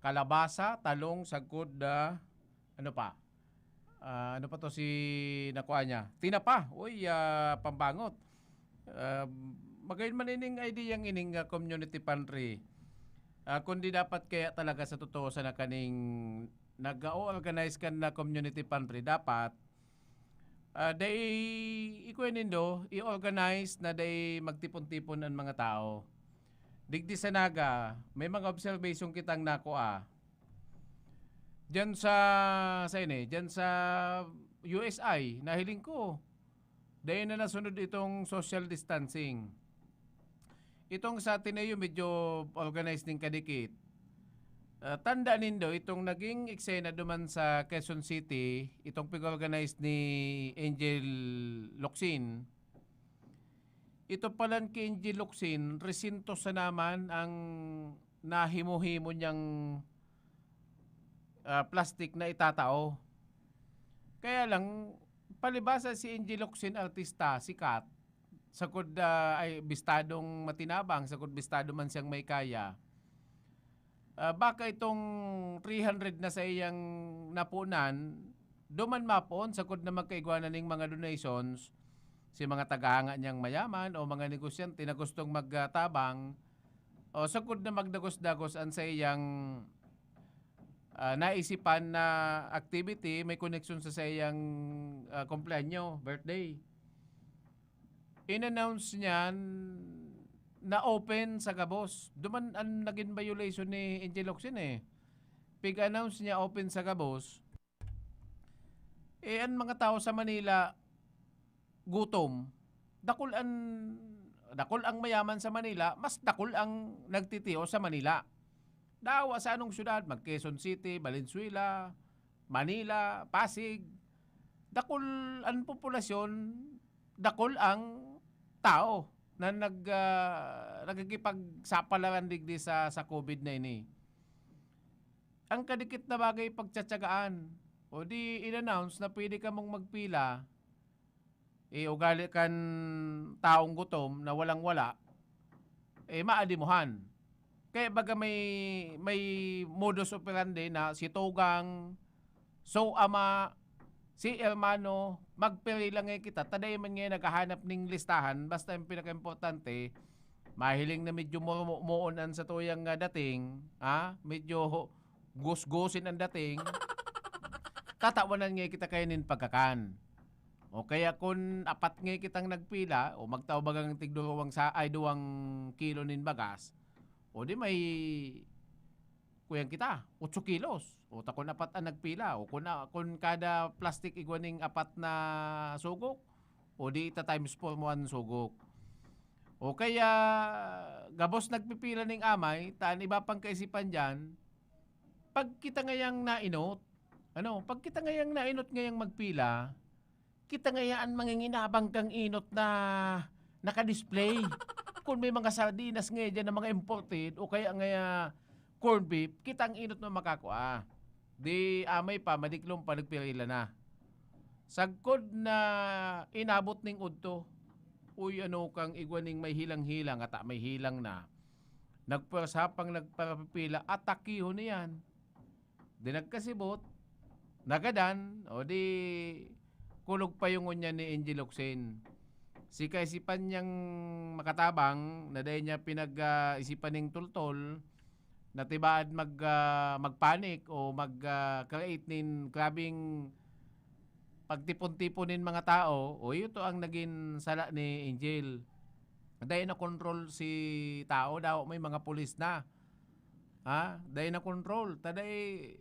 kalabasa, talong, sagkod, ano pa to si nakuha niya? Tinapa. Uy, pambangot. Magayon man ining idea yung ining community pantry. Kundi dapat kaya talaga sa totoo sa nakaning nag-organize kan na community pantry, dapat i-organize na magtipon-tipon ang mga tao. Digdi sa Naga, may mga observation kitang nakuha. Diyan sa USI, nahiling ko. Dahil na nasunod itong social distancing. Itong sa Ateneo medyo organized din kadikit. Tanda nindo itong naging eksena duman sa Quezon City, itong pig-organized ni Angel Locsin. Ito palan kay Angel Locsin, resinto sa naman ang nahimo-himo niyang plastic na itatao. Kaya lang, palibasa si Angel Locsin, artista, sikat, sakod ay bistadong matinabang, sakod bistado man siyang may kaya. Baka itong 300 na sa iyang napunan, duman mapon, sakod na magkaigwanan ng mga donations, si mga tagahanga niyang mayaman o mga negosyante na gustong magtabang, o sakod na magdagos-dagos ang sa iyang naisipan na activity, may connection sa iyang kumpleanyo, birthday. In-announce niyan na open sa Gabos. Duman ang naging violation ni Angel Locsin Pig-announce niya open sa Gabos. Ang mga tao sa Manila gutom. Dakol ang mayaman sa Manila, mas dakol ang nagtitiyo sa Manila. Dawa sa anong syudad, Quezon City, Valenzuela, Manila, Pasig. Dakol ang populasyon, dakol ang tao na nagkikipagsapalaran digdi sa COVID na ini. Ang kadikit na bagay pagtsatsagaan o di in-announce na pwede ka mong magpila, ugali kan taong gutom na walang-wala, maadimuhan. Kaya baga may modus operandi na si Togang, so ama, si Hermano, magpili lang kita. Taday man ngayon naghahanap ng listahan. Basta yung pinaka-importante, mahiling na medyo muunan sa tuyang dating, medyo gusgusin ang dating, tatawanan ngayon kita kainin pagkakan. O kaya kung apat ngayon kitang nagpila, o magtawabagang tigduwang sa ay 2 kilo nin bagas, o di may kuyang kita, 8 kilos. O takon apat ang nagpila. O kung kada plastic igwaning 4 na sugok, o di ita times 4 mo ang sugok. O kaya gabos nagpipila ning amay, taan iba pang kaisipan dyan, pag kita ngayang nainot, pag kita ngayang nainot ngayang magpila, kita ngayaan manginginabang kang inot na naka-display. Kung may mga sardinas ngayon dyan na mga imported, o kaya ngaya corned beef, kita ang inot na makakuha. Di amay pa, madiklong pa, nagpirila na. Sagkod na inabot ning udto, uy kang igwaning may hilang-hilang, at may hilang na. Nagpersapang nagparapipila, atakiho niyan. Di nagkasibot, nagadan, o di kulog pa yung unya ni Angel Locsin. Si kaisipan niyang makatabang, na dahil niya pinag-isipan ng tultol, na tibaan magpanik o mag-create nin grabing pagtipon-tiponin mga tao, o ito ang naging sala ni Angel. Dahil na-control si tao daw, may mga pulis na. Dahil na-control. Dahil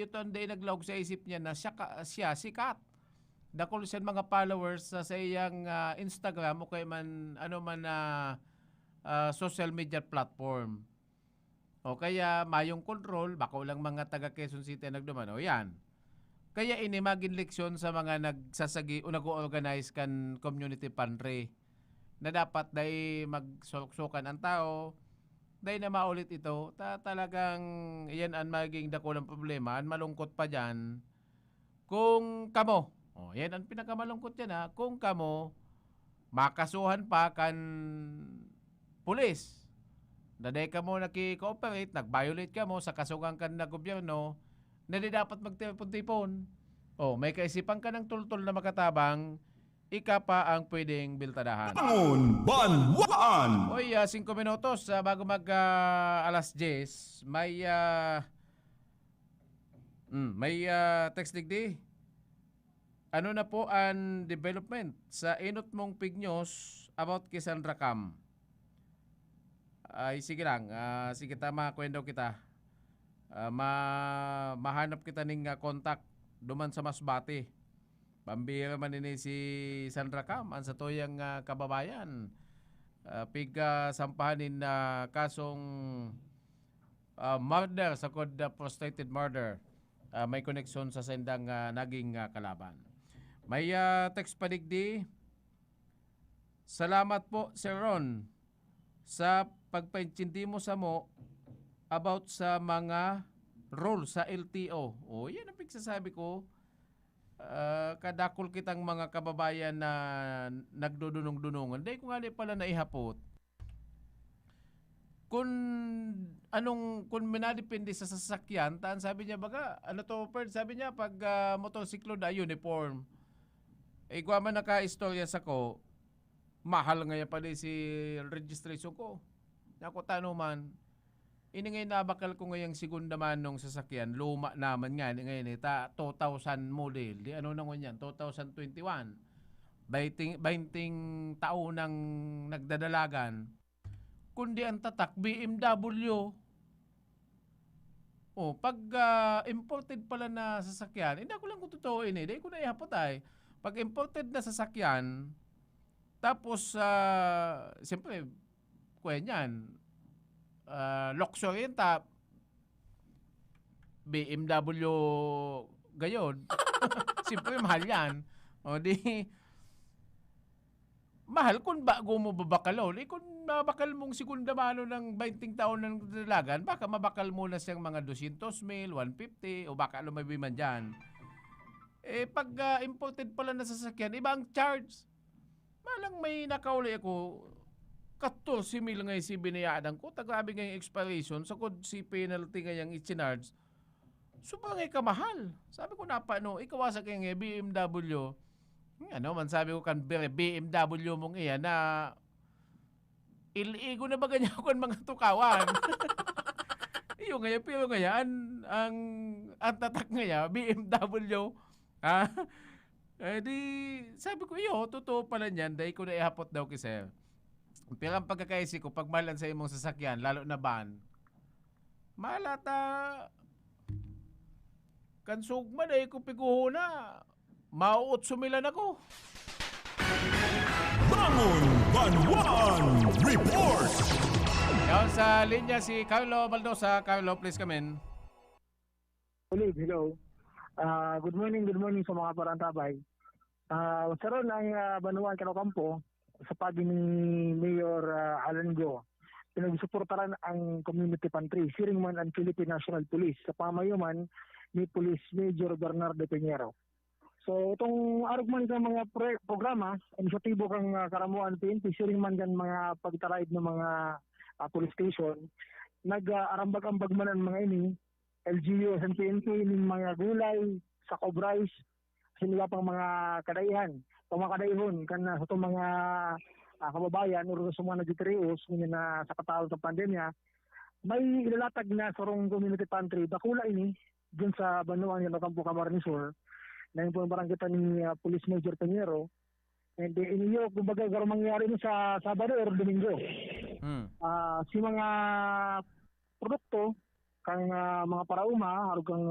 ito ang naglaog sa isip niya na siya sikat. Dakol siya mga followers sa iyang Instagram o kaya man social media platform. O kaya mayong control, bako lang mga taga Quezon City nagdumano, yan. Kaya ini maging leksyon sa mga nagsasagi o nag-organize kan community pantry na dapat dahil magsulsukan ang tao, dahil na maulit ito, talagang yan ang maging dakulang problema, ang malungkot pa dyan, kung kamo, yan ang pinakamalungkot yan kung kamo, makasuhan pa kan pulis. Daday ka mo naki-cooperate, nag-violate ka mo sa kasugang kan na gobyerno, na di dapat magtipon-tipon. May kaisipan ka ng tultol na makatabang, ika pa ang pwedeng biltadahan. Bangon Banwan! 5 minutos bago mag alas 10, may text digdi. Ano na po ang development sa inot mong pignyos about kay Sandra Cam? Ay sige lang, sige tama kwento kita. Mahanap kita ning contact duman sa Masbate. Pambira man ini si Sandra Cam ang sa toyang kababayan. Sampahanin na kasong murder sa kod prostrated murder. May koneksyon sa sendang naging kalaban. May text padigdi. Salamat po Sir Ron sa pagpaintindi mo sa mo about sa mga role sa LTO. Yan ang pagsasabi ko. Kadakol kitang mga kababayan na nagdudunong-dunungan. Dahil ko nga pala naihapot. Kung minadepende sa sasakyan, sabi niya baga, sabi niya pag motorsiklo na uniform. Kung man naka-istorya sa ko, mahal ngayon pala si registration ko. Naku man, ini ngayon nabakal ko ngayong segunda man nung sasakyan, luma naman nga ngayon 2000 model. Di ano na yan, 2021. 20 taon nang nagdadalagan. Kundi ang tatak, BMW. Pag imported pala na sasakyan, hindi ako lang kung totoo ini. Dahil ko na ihapot pag imported na sasakyan, tapos, siyempre, yan, luxury yun, BMW gayon. Siyempre, mahal yan. Mahal kung bago mo babakalon. Kung mabakal mong segunda mano ng 20 taon ng dalagan, baka mabakal mo na siyang mga 200,000, 150, o baka lumabi man dyan. Pag imported pala na sasakyan, ibang charge. Malang may nakauli ako, 14,000 ngayon si binayadan ko. Grabe ngayong expiration. Sa kod si penalty ngayong i-charge. Sobrang kamahal. Sabi ko ikawasak yung BMW. Man sabi ko kan BMW mong iyan na iligo na ba ganyan ako ng mga tukawan? Iyo ngayon, pero ngayon, ang tatak ngayon, BMW, di, sabi ko, totoo pala niyan, dahil ko na ihapot daw kay sir. Pero ang pagkakaisi ko, pag mahalan sa imong sasakyan, lalo na ban, malata, kansugma dahil ko piguhuna, mauot sumilan ako. Bangon Banwan Report! Yan sa linya si Carlo Baldosa. Carlo, please come in. Hello. Good morning sa mga parantabay. Sa ron ang Banuan Calocampo, sa pagi ni Mayor Alan Go, pinagsuportaran ang community pantry, Siringman and Philippine National Police sa pamayuman ni Police Major Bernardo Pinheiro. So itong arugman ng mga programa, inisyatibo kang karamuan PNP, Siringman kan mga pagtaraid ng mga police station, nag-arambag-ambag man ang mga ini, LGU, SNPNP, ng mga gulay, sako rice, sila pang mga kadaihan, mga kadayhon, kan sa itong mga kababayan, o sa mga nagitirios, na sa kataon sa pandemya, may ilalatag na sarong community pantry, bakula ini, dun sa Banuan yung Campo Camarnesor, na yung parang kita ni Police Major Pinheiro, and iniyo, kumbaga, garo mangyari mo sa Sabado or Domingo. Si mga produkto, kang mga parauma, harug kang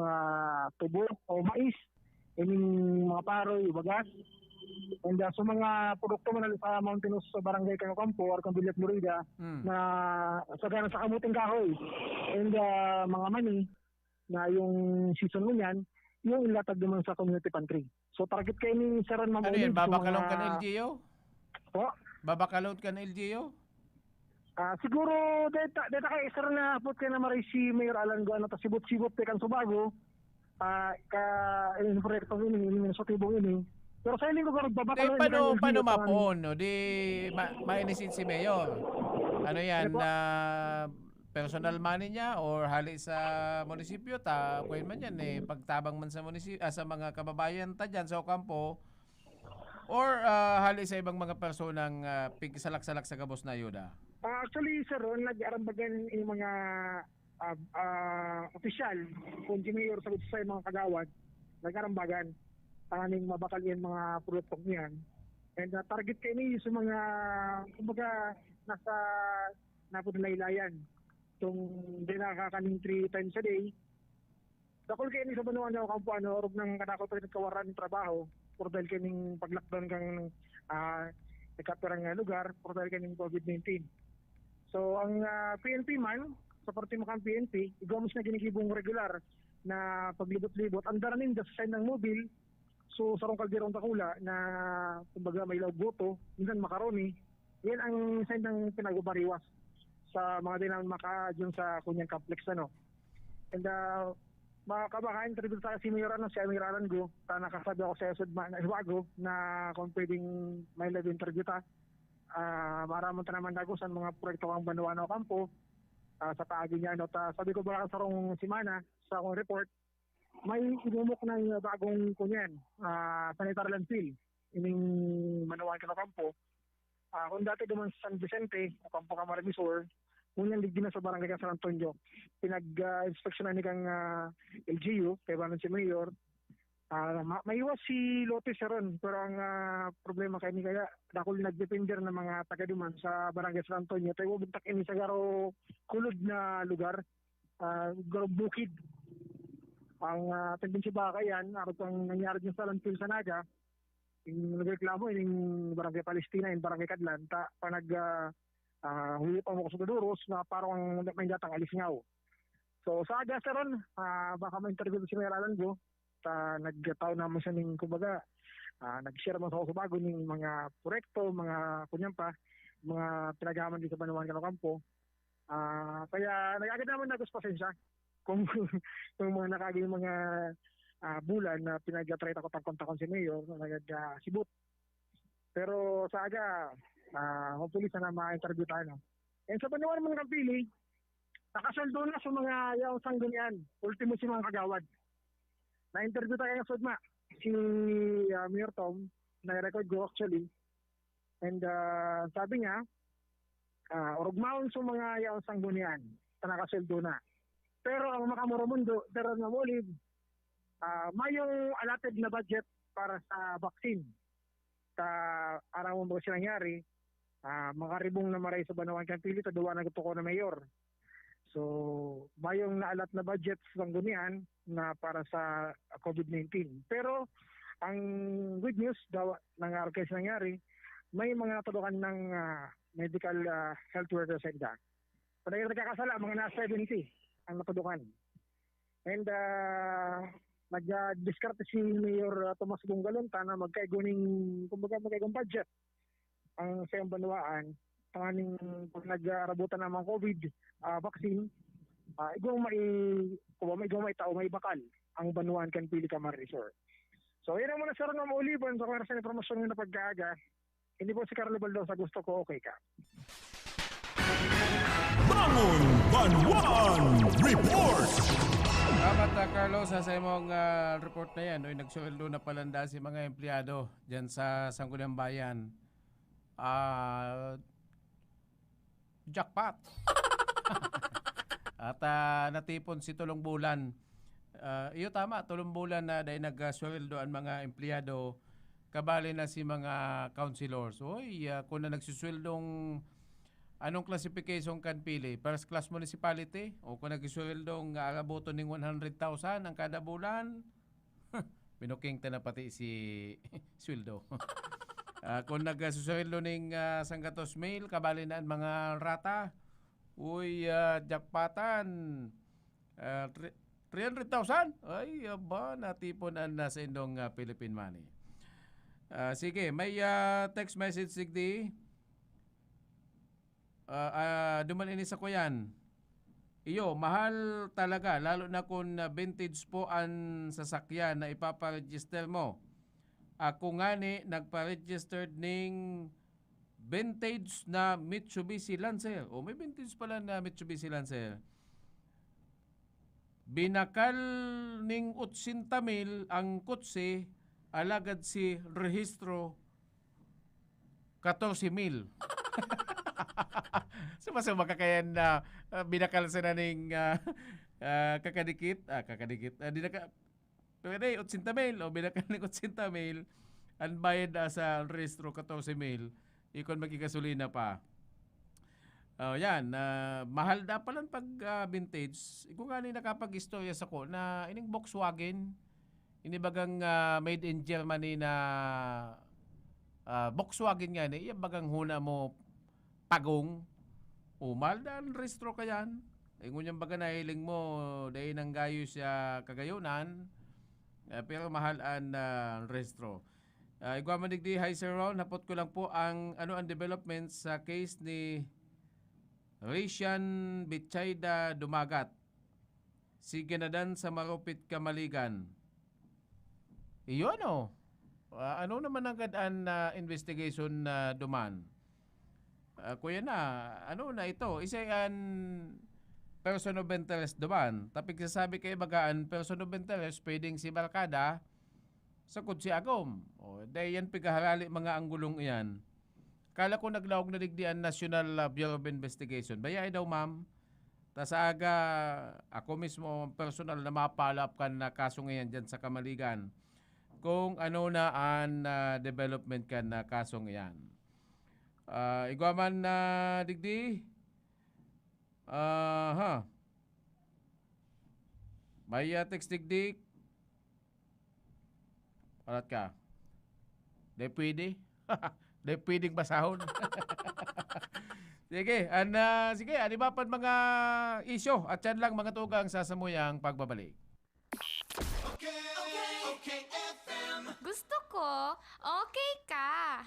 tubo o mais, ining mga paroy, bagas, And sa mga produkto man sa Mountainous sa Barangay Canocampo, Arcambilla, Florida, na sagana sa kamuting kahoy. And mga mani na yung season mo yan, yung ilatag naman sa community pantry. So target kayo ni Saran Ma'am Ano yan? Olive, Babakalong ka ng LGU? Po? Babakalong ka ng LGU? Siguro data kay sir na put kay na maray si Mayor Alan Guano ta sibot-sibot tekan Subago ka in proyekto ini sa tibong ini. Pero sa iling ko babakalo paano mapon no di mainisin si Mayor. Ano yan na personal money niya or hali sa munisipyo ta kuin man yan pagtabang man sa munisipyo sa mga kababayan ta diyan sa Ocampo or hali sa ibang mga personang pigsalak-salak sa gabos na ayuda. Actually, sir, nag-arambagan yung mga opisyal, kung si Mayor sagot sa mga kagawad, nag-arambagan tanganing mabakal yung mga produkto niyan. And target kayo niyo sa mga, kumbaga, nasa napunlaylayan. Itong di nakakaning 3 times a day. Dakol kayo niyo sa banuan niyo kampo, orog ng kadakot rin kawaran ng trabaho, por dahil kayo pag-lockdown kang nagkapirang lugar, por dahil kayo COVID-19. So ang PNP man, sa parte mo kang PNP, igamos na ginikibong regular na paglibot-libot, ang daranin sa sign ng mobile, so sarong kalderong takula na kumbaga may laog boto, minsan makaroni, yan ang sign ng pinagubariwas sa mga dinang maka-dyan sa kunyang complex ano. And mga kabahayan, tribute tayo si Mayor si Amir Arango, nakasabi ako sa Sudma na Iwago na kung pwedeng may live interview ta. Maraming naman dagusan mga proyekto kang Banuano Campo sa taagi niya. Sabi ko baka sa rong simana sa akong report, may inumok ng bagong kunyan, sanitary landfill, ining Banuano Campo. Kung dati naman sa San Vicente, Campo Camaramisor, kunyan digdi na sa barangay ka San Antonio, pinag-inspeksyonan ni kang LGU, kaya ba si Mayor, maiwas si Lote Sharon, pero ang problema kay ni kaya dakol nagdepender ng mga taga-duman sa barangay San Antonio tayo buntak ini sa garo kulod na lugar, garo bukid ang tendency ba kayan aron ang nangyari din sa landfill sa Naga yung nagreklamo yung barangay Palestina yung barangay Kadlan ta panag huyop ang mga sugaduros na parang may datang alis ngaw. So sa aga Sharon, baka ma-interview si Mayor Alan Go, nagtaw naman siya ng kumbaga nag-share mo sa bago ng mga proyekto, mga kunyampa, mga pinagaman dito sa Banuan Canocampo. Kaya nag-agad naman nagos pasensya kung mga nakaging mga bulan na pinag-try ako pagkontakon si Mayor, nag-sibot. Pero sa aga, hopefully sana ma-interview tayo. And sa Banuan mga kapili, nakasaldo na sa mga yaong sanggunian, ultimo si mga kagawad. Na-interview tayo ng Sudma, si Mayor Tom, na-record ko actually. And sabi niya, orugmaon sa mga yaong sanggunian, na nakaseldo na. Pero ang makamuramundo, pero na Olive, mayong allotted na budget para sa vaccine. Araw mo ba siya nangyari, makaribong na maray sa Banuan Campili, taduwa na gusto ko na Mayor. So, mayong naalat na budget sa sanggunian na para sa COVID-19. Pero, ang good news, nangyari kasi nangyari, may mga natulukan ng medical health workers sa IDA. Pag nagkakasala, mga nasa 70 ang natulukan. And, nag-discard si Mayor Tomas Bungalonta na magkaiguning budget ang sayang Banuaan. Tanganing pag nag-arabutan ng mga COVID vaccine, igong may tao, may bakal ang Banuan Canpili Camar Resort. So, yun ang muna sa Ronald Olivan sa kanya sa informasyon na pagkaaga. Hindi po si Carlo Baldo sa gusto ko, okay ka. Bangon Banuan Report! Salamat Carlos sa imong report na yan. Nagsueldo na palanda si mga empleyado dyan sa Sangguniang Bayan. Jackpot. At natipon si Tulong Bulan. Iyo tama, Tulong Bulan na dahil nag-sweldo ang mga empleyado, kabali na si mga councilors. Uy, kung na nagsusweldong anong classification kan pili? First class municipality? O kung nagsusweldong agaboto ng 100,000 ang kada bulan? Binuking na pati si sweldo. Kung nagsusurilo ning sanggatos mail, kabali na ang mga rata. Uy, jackpatan. 300,000? Ay, ba, natipon ang nasa indong Philippine money. Sige, may text message sigdi. Duman ini sa kuyan. Iyo, mahal talaga, lalo na kung vintage po ang sasakyan na ipaparegister mo. Ako nga ni nagpa-registered ning vintage na Mitsubishi Lancer. May vintage pala na Mitsubishi Lancer. Binakal ning 80,000 ang kutsi, alagad si rehistro 14,000. Sumasama ka kaya na binakal sa naning kakadikit. Pwede, 80,000 o binakal ng 80,000 ang bayad sa rehistro 14,000 ikon magkikasulina pa. Yan, mahal da palang pag vintage. Iko nga ni nakapag-istorya sa ko na ining Volkswagen, inibagang made in Germany na Volkswagen nga ni, bagang huna mo pagong, mahal da ang rehistro ka yan. Ingon yung baga nahiling mo, dahil nang gayo siya kagayunan, pero mahal ang rehistro. Igwa manigdi, hi Sir Ron, hapot ko lang po ang development sa case ni Raysian Bitchayda Dumagat. Sige na dan sa Marupit Kamaligan. Iyon ano naman agad ang investigation na duman? Kuya na, na ito? Isa yan person of interest duman. Tapos sasabi kayo bagaan person of interest, pwedeng si Barkada, sakot si Agom. Dahil yan pigaharali mga anggulong iyan. Kala ko naglawag na digdian National Bureau of Investigation. Bayay daw ma'am. Tas aga ako mismo personal na mapalap kan na kaso ngayon dyan sa Kamaligan. Kung ano na ang development kan na kasong iyan. Igwaman na digdi. May text digdi. Alat ka. Di pwede. Di pwedeng basahon. Sige, sige, animapan mga isyo at yan lang mga tugang sasamuyang pagbabalik. Okay, FM. Gusto ko, okay ka.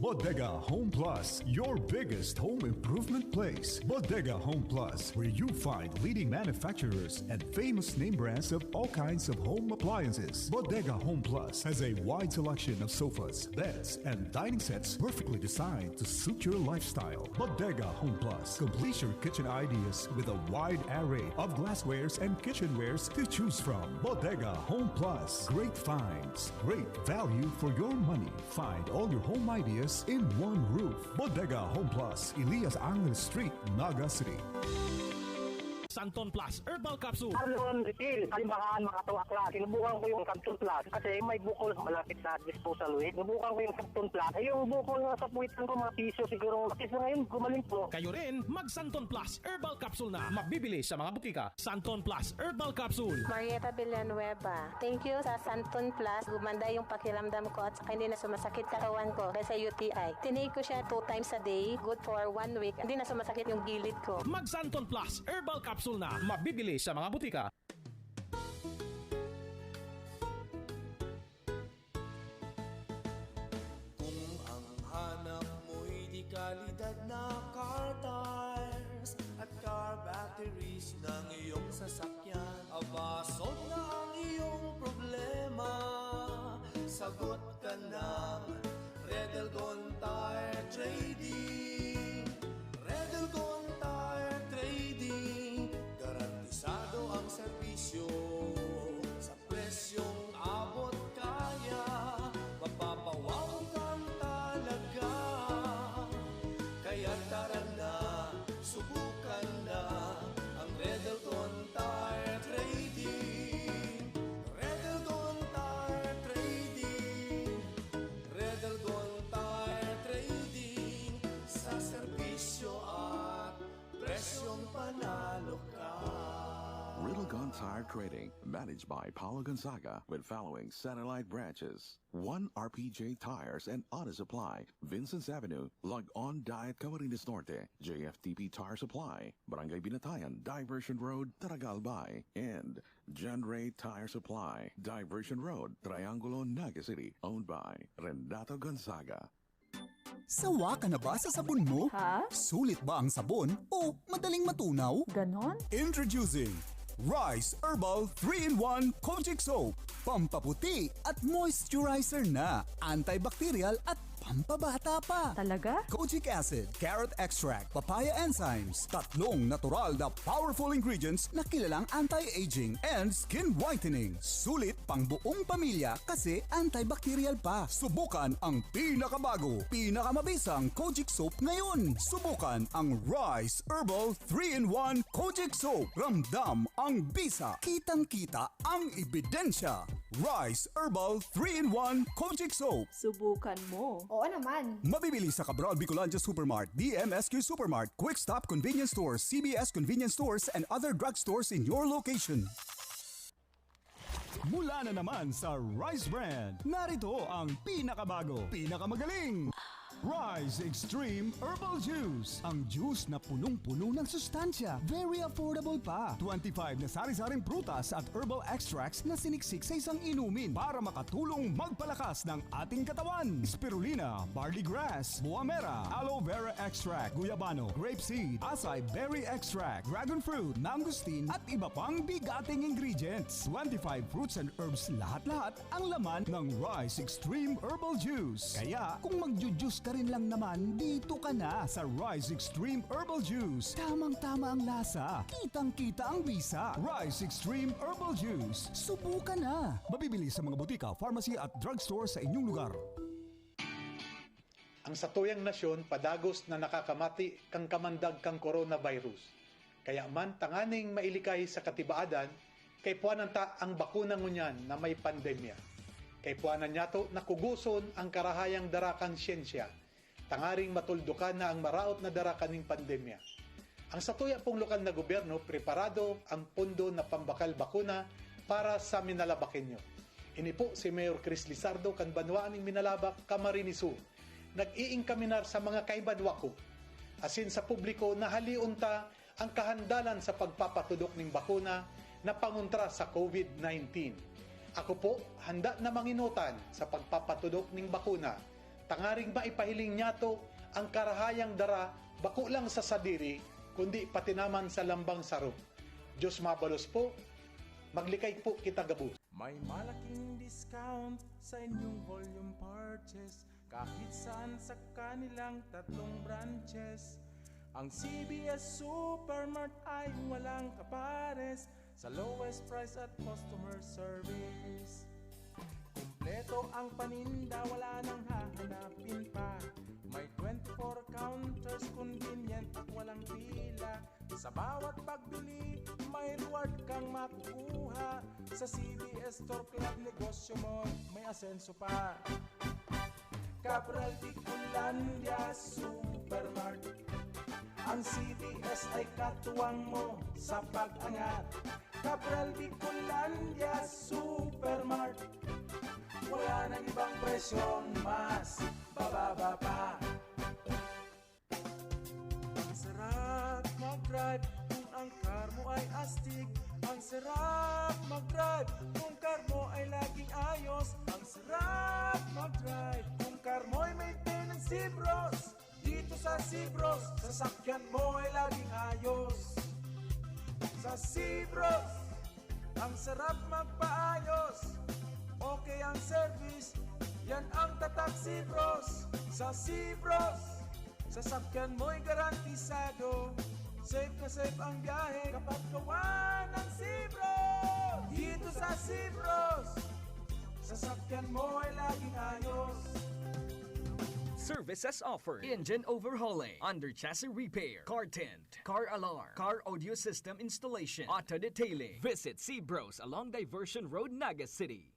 Bodega Home Plus, your biggest home improvement place. Bodega Home Plus, where you find leading manufacturers and famous name brands of all kinds of home appliances. Bodega Home Plus has a wide selection of sofas, beds, and dining sets perfectly designed to suit your lifestyle. Bodega Home Plus completes your kitchen ideas with a wide array of glasswares and kitchenwares to choose from. Bodega Home Plus, great finds, great value for your money. Find all your home ideas in one roof. Bodega Home Plus, Elias Angel Street, Naga City. Santon Plus Herbal Capsule. Arlon Refill, halimbahan mga tuwakla. Sinubukan ko yung Santon Plus kasi may bukol malapit sa disposal weight. Sinubukan ko yung Santon Plus. Ay yung bukol nga sa puwitan ko mga piso siguro. Kasi ngayon gumaling po. Kayo rin, mag Santon Plus Herbal Capsule na. Mabibili sa mga butika. Santon Plus Herbal Capsule. Marieta Villanueva. Thank you sa Santon Plus. Gumanda yung pakiramdam ko at saka hindi na sumasakit katawan ko kaysa UTI. Tinake ko siya 2 times a day. Good for 1 week. Hindi na sumasakit yung gilid ko. Mag Santon Plus Herbal Capsule na, mabibili sa mga butika. Kung ang hanap mo'y di kalidad na car tires at car batteries ng iyong sasakyan, aba, solve na ang iyong problema. Sagot ka ng Redelgon Tire Trading. Redelgon Tire Trading, garantisado ang serbisyo sa presyong abot kaya. Mapapawaw kang talaga, kaya tara na, subukan na ang Redelgon Tire Trading. Redelgon Tire Trading, Redelgon Tire Trading, sa serbisyo at Tire Trading, managed by Paulo Gonzaga with following satellite branches. 1 RPJ Tires and Auto Supply, Vincent's Avenue, Log-On Diet Camarines Norte, JFTP Tire Supply, Barangay Binatayan, Diversion Road, Taragalbay, and John Ray Tire Supply, Diversion Road, Triangulo, Naga City, owned by Renato Gonzaga. Sawa ka na ba sa sabon mo? Ha? Sulit ba ang sabon o madaling matunaw? Ganon? Introducing Rice Herbal 3-in-1 Kojic Soap. Pampaputi at moisturizer na. Antibacterial at pampabata pa. Talaga? Kojic acid, carrot extract, papaya enzymes. Tatlong natural na powerful ingredients na kilalang anti-aging and skin whitening. Sulit pang buong pamilya kasi antibacterial pa. Subukan ang pinakabago, pinakamabisang Kojic Soap ngayon. Subukan ang Rice Herbal 3-in-1 Kojic Soap. Ramdam ang bisa. Kitang-kita ang ebidensya. Rice Herbal 3-in-1 Kojic Soap. Subukan mo. Oo naman. Mabibili sa Cabral Bicolandia Supermart, DMSQ Supermart, Quick Stop Convenience Stores, CBS Convenience Stores, and other drugstores in your location. Mula na naman sa Rice Brand, narito ang pinakabago, pinakamagaling. Rice Extreme Herbal Juice. Ang juice na punong-puno ng sustansya. Very affordable pa. 25 na sari-saring prutas at herbal extracts na siniksik sa isang inumin para makatulong magpalakas ng ating katawan. Spirulina, barley grass, buwa mera, aloe vera extract, guyabano, grape seed, acai berry extract, dragon fruit, mangosteen at iba pang bigating ingredients. 25 fruits and herbs lahat-lahat ang laman ng Rice Extreme Herbal Juice. Kaya kung magjujuice ka rin lang naman, dito ka na sa Rice Extreme Herbal Juice. Tamang-tama ang lasa. Kitang-kita ang bisa. Rice Extreme Herbal Juice. Subukan na. Mabibili sa mga butika, pharmacy at drugstore sa inyong lugar. Ang satuyang nasyon padagos na nakakamati kang kamandag kang coronavirus. Kaya man tanganing mailikay sa katibaadan, kay puanan ta ang bakuna ngunyan na may pandemya. Kay puanan niya to nakuguson ang karahayang darakang siyensya. Tangaring matuldukan na ang maraot na darakaning pandemya. Ang satuya pong lokal na gobyerno, preparado ang pondo na pambakal bakuna para sa Minalabakenyo. Ini po si Mayor Chris Lizardo kan Banwaan ng Minalabak, Camarines Sur. Nag-iingkaminar sa mga kaibanwako. Asin sa publiko na haliunta ang kahandalan sa pagpapatudok ng bakuna na pangontra sa COVID-19. Ako po, handa na manginutan sa pagpapatudok ng bakuna. Tangaring maipahiling niya to ang karahayang dara bako lang sa sadiri, kundi pati naman sa lambang sarong. Diyos mabalos po, maglikay po kita gabus. May malaking discount sa inyong volume purchase kahit saan sa kanilang 3 branches. Ang CBS Supermart ay walang kapares sa lowest price at customer service. Kompleto ang paninda, wala nang hahanapin pa. May 24 counters, convenient at walang pila. Sa bawat pagbili, may reward kang makukuha. Sa CBS Store Club, negosyo mo, may asenso pa. Cabral Bicolandia Supermart. Ang CBS ay katuwang mo sa pag-angat. Cabral Bicolandia Supermart. Wala nang ibang presyong mas bababa pa. Ang sarap mag-drive kung ang car mo ay astig. Ang sarap mag-drive kung car mo ay laging ayos. Ang sarap mag-drive kung car mo ay maintenance Sibros. Dito sa Sibros, sasakyan mo ay laging ayos. Sa Sibros, ang sarap magpaayos. Okay ang service, yan ang tatak Sibros. Sa Sibros, sasakyan mo'y garantisado. Safe na safe ang biyahe kapag gawa ng Sibros. Dito sa Sibros, sasakyan mo ay laging ayos. Services offered: engine overhauling, under chassis repair, car tent, car alarm, car audio system installation, auto detailing. Visit Sibros along Diversion Road, Naga City.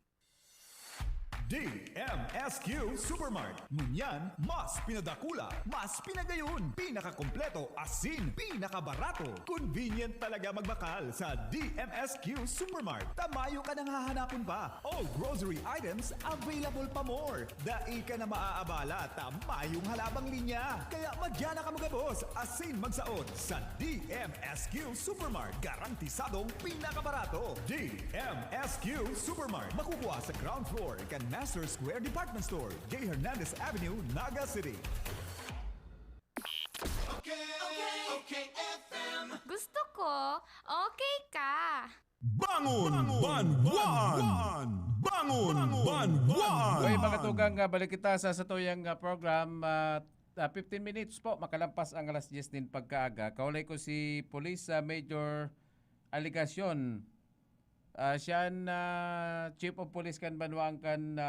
DMSQ Supermart. Ngunyan, mas pinadakula, mas pinagayon, pinakakompleto, asin, pinakabarato. Convenient talaga magbakal sa DMSQ Supermart. Tamayo ka nang hahanapon pa. All grocery items available pa more. Dai ka na maaabala, tamayong halabang linya. Kaya madyan na ka magabos, asin magsaot sa DMSQ Supermart. Garantisadong pinakabarato. DMSQ Supermart. Makukuha sa ground floor kan Master Square Department Store, J. Hernandez Avenue, Naga City. Okay, FM. Gusto ko, okay ka. Bangon! Banwan! Bangon! Banwan! Okay, mga tugang, balik kita sa satuyang program. 15 minutes po, makalampas ang alas 10 din pagkaaga. Kaulay ko si Police Major Aligasyon. Siya Chief of Police kan Banwang kan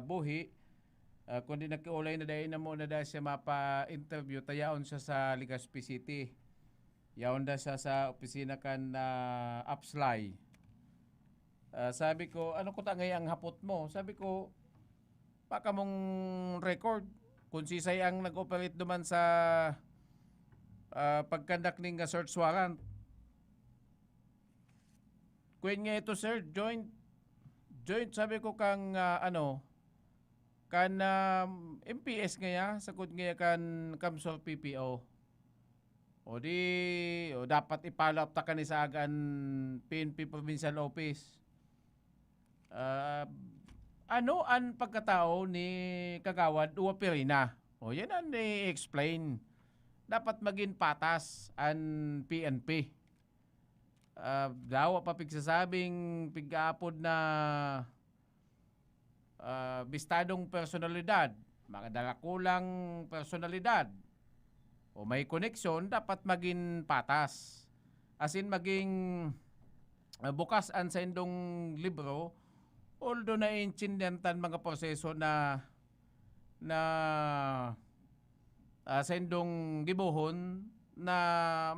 Buhi. Kundi nagkiulay na dahil na muna dahil siya mapa-interview, tayaon siya sa Legazpi City. Yaon na siya sa opisina kan Upslay. Sabi ko, ano ko tangay ang hapot mo? Sabi ko, baka mong record kung sisay ang nag-operate duman sa pagkandak ng search warrant. Kwen nga ito sir, joint sabi ko kang MPS nga sakot nga kan Kamsor PPO. O dapat ipalap ta kani sa agan PNP Provincial Office. Ano ang pagkatao ni Kagawad Uwa Pirina? O yan ang i-explain. Dapat maging patas ang PNP. Dawa pa pigsasabing pigapod na bistadong personalidad, mga kulang personalidad o may koneksyon, dapat maging patas. As in maging bukas ang sa indong libro, although na-incidentan mga proseso na sa indong gibuhon na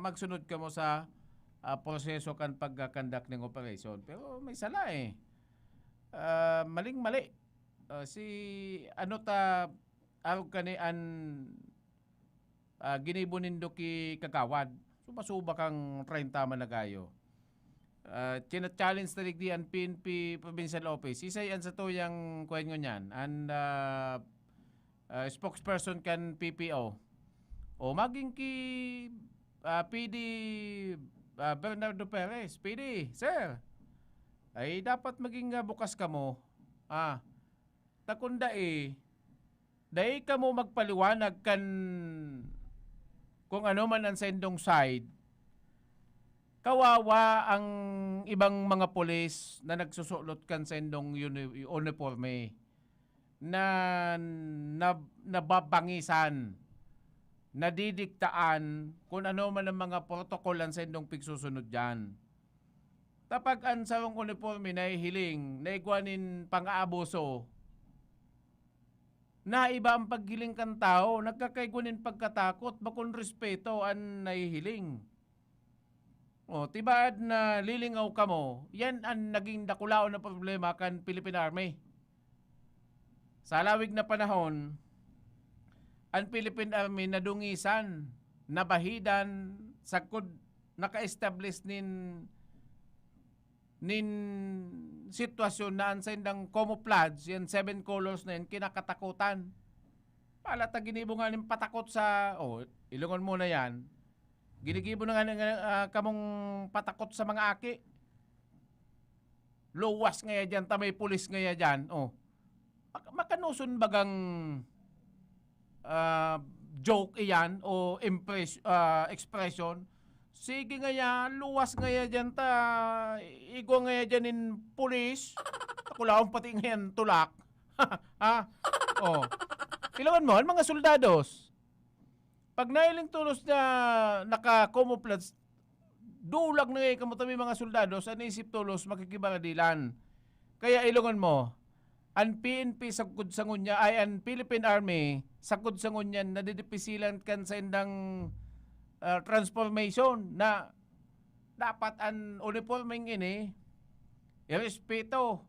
magsunod ka mo sa proseso kan pagkakandak ng operation. Pero may sala maling-mali. Si arog kani an ginibunindo ki Kagawad. Suba kang 30 managayo. China-challenge na ligdi ang PNP Provincial Office. Isa yan sa tuyang kwen nyo niyan. And spokesperson kan PPO. O maging ki PD Bernardo Perez, PD, sir, ay dapat maging bukas ka mo. Takunda dahil ka mo magpaliwanag kan kung ano man ang sendong side. Kawawa ang ibang mga pulis na nagsusulot kan sendong uniforme na nababangisan, nadidiktaan kung ano man ang mga protokolan sa indong pigsusunod dyan. Tapag ang sarong uniforme na hiling, na igwanin pang-aabuso, na iba ang paghiling kan tao, nagkakaigunin pagkatakot, bakon respeto ang nahihiling. O, tibaad na lilingaw ka mo, yan ang naging dakulao na problema kan Philippine Army. Sa lawig na panahon, ang Philippine Army nadungisan, nabahidan, sakod naka-establish nin sitwasyon na ang sendang camouflage, yan 7 colors na yan, kinakatakutan. Palata ginibo nga nin patakot sa, ilungon mo na yan, ginigibo na nga kamong patakot sa mga aki. Luwas nga yan dyan, tamay pulis nga yan dyan. Makanusun bagang joke iyan o expression. Sige nga yan, luwas nga yan dyan ta, igo nga yan dyan in pulis. Takulaon pati nga yan tulak. Kailangan mo, mga soldados. Pag nailing tulos na naka-camouflage, dulag na ngayon kamutami mga soldados, ang isip tulos makikibaradilan. Kaya ilungan mo, ang PNP sakod sa ngunya ay ang Philippine Army sakod sa ngunya nadidipisilan kan sa indang transformation na dapat ang uniforming ini irespeto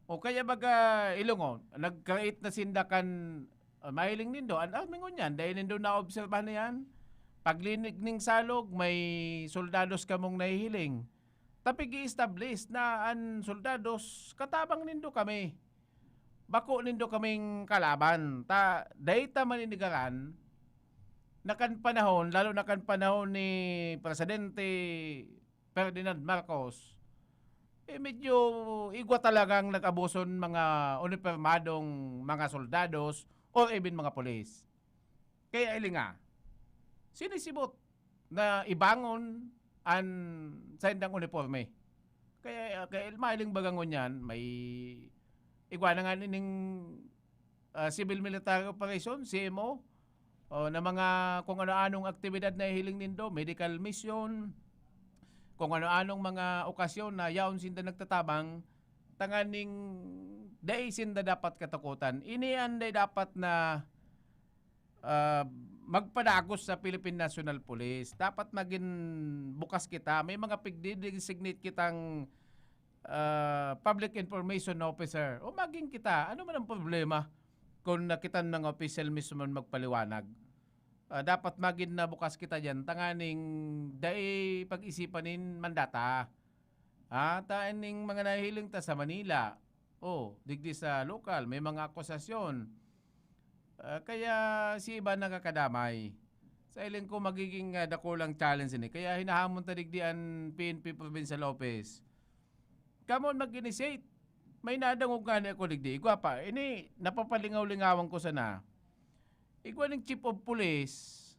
O kaya baga ilungon, nag-create na sindakan mahiling nindo. Ang mingon yan, dahil nindo na-obserbahan na yan. Paglinig ning salog, may soldados kamong nahihiling. Tapig i-establish na ang soldados, katabang nindo kami. Bako nindo kaming kalaban. Dahita maninigaran, nakan panahon, lalo nakan panahon ni Presidente Ferdinand Marcos, medyo igwa talagang nag-abuson mga uniformadong mga soldados or even mga polis. Kaya ilinga, sinisibot na ibangon ang sendang uniforme. Kaya mailing bagangon yan, may igwa na nga ning civil military operation, CMO, o na mga kung ano-anong aktibidad na hiling nindo, medical mission, kung ano-anong mga okasyon na yaon sinda nagtatabang, tanganing day sinda dapat katakutan. Inian day dapat na magpadagos sa Philippine National Police. Dapat maging bukas kita. May mga pigdi-designate kitang public information officer. O maging kita. Ano man ang problema kung nakitan ng official mismo magpaliwanag? Dapat magin na bukas kita dyan. Tanganing day pag-isipanin mandata. Taaning mga nahiling ta sa Manila. Digdi sa lokal. May mga akusasyon. Kaya si iba nakakadamay. Sa iling ko magiging dakulang challenge ini. Kaya hinahamon ta digdi ang PNP Provincial Office. Come on, mag-initiate. May nadangog nga ni ako digdi. Igwa pa. Ini, napapalingaw-lingawan ko sana. Igwa ng Chief of Police,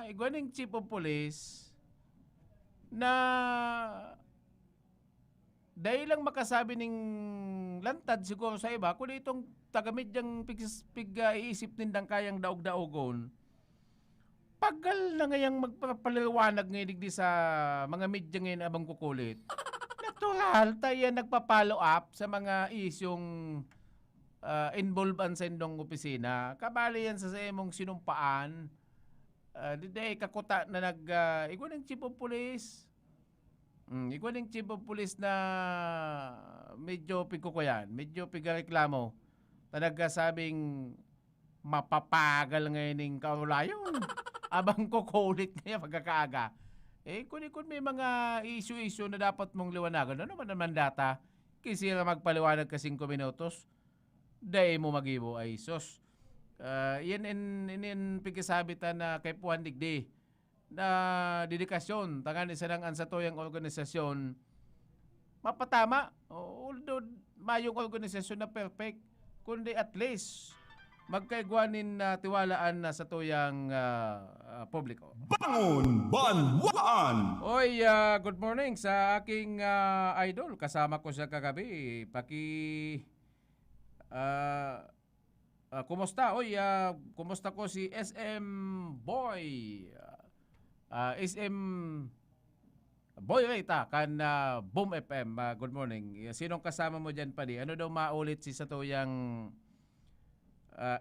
igwa ng Chief of Police na dahil lang makasabi ng lantad siguro sa iba, kung itong tagamid yung iisip nindang kayang daog-daogon, pagal na ngayang magpapaliwanag ngayon di sa mga media ngayon abang kukulit. Natural, tayo nagpa-follow up sa mga isyong involved sa indong opisina. Kabali yan sa imong sinumpaan. Diday kakuta na igwa ng Chief of Police. Igwa ng Chief of Police na medyo pigko yan. Medyo pigareklamo. Talaga sabing mapapagal ngayon ng kaulayon. Abang kukulit ngayon pagkakaaga. Kung may mga issue na dapat mong liwanagan, ano naman data? Kasi magpaliwanag ka 5 minutos. Dahil mo magibo ay sos. Yan in pigisabitan na kay Puan Digdi na dedikasyon tangan isa ng ansatoyang organisasyon mapatama. Although mayong organisasyon na perfect, kundi at least magkaigwanin na tiwalaan na sa tuyang publiko. Bangon Banwaan! Oy, good morning sa aking idol. Kasama ko sa kagabi. Kumusta? Kumusta ko si SM Boy? SM Boy Rita kan Boom FM. Good morning. Sinong kasama mo diyan pa di? Ano daw maulit si satuyang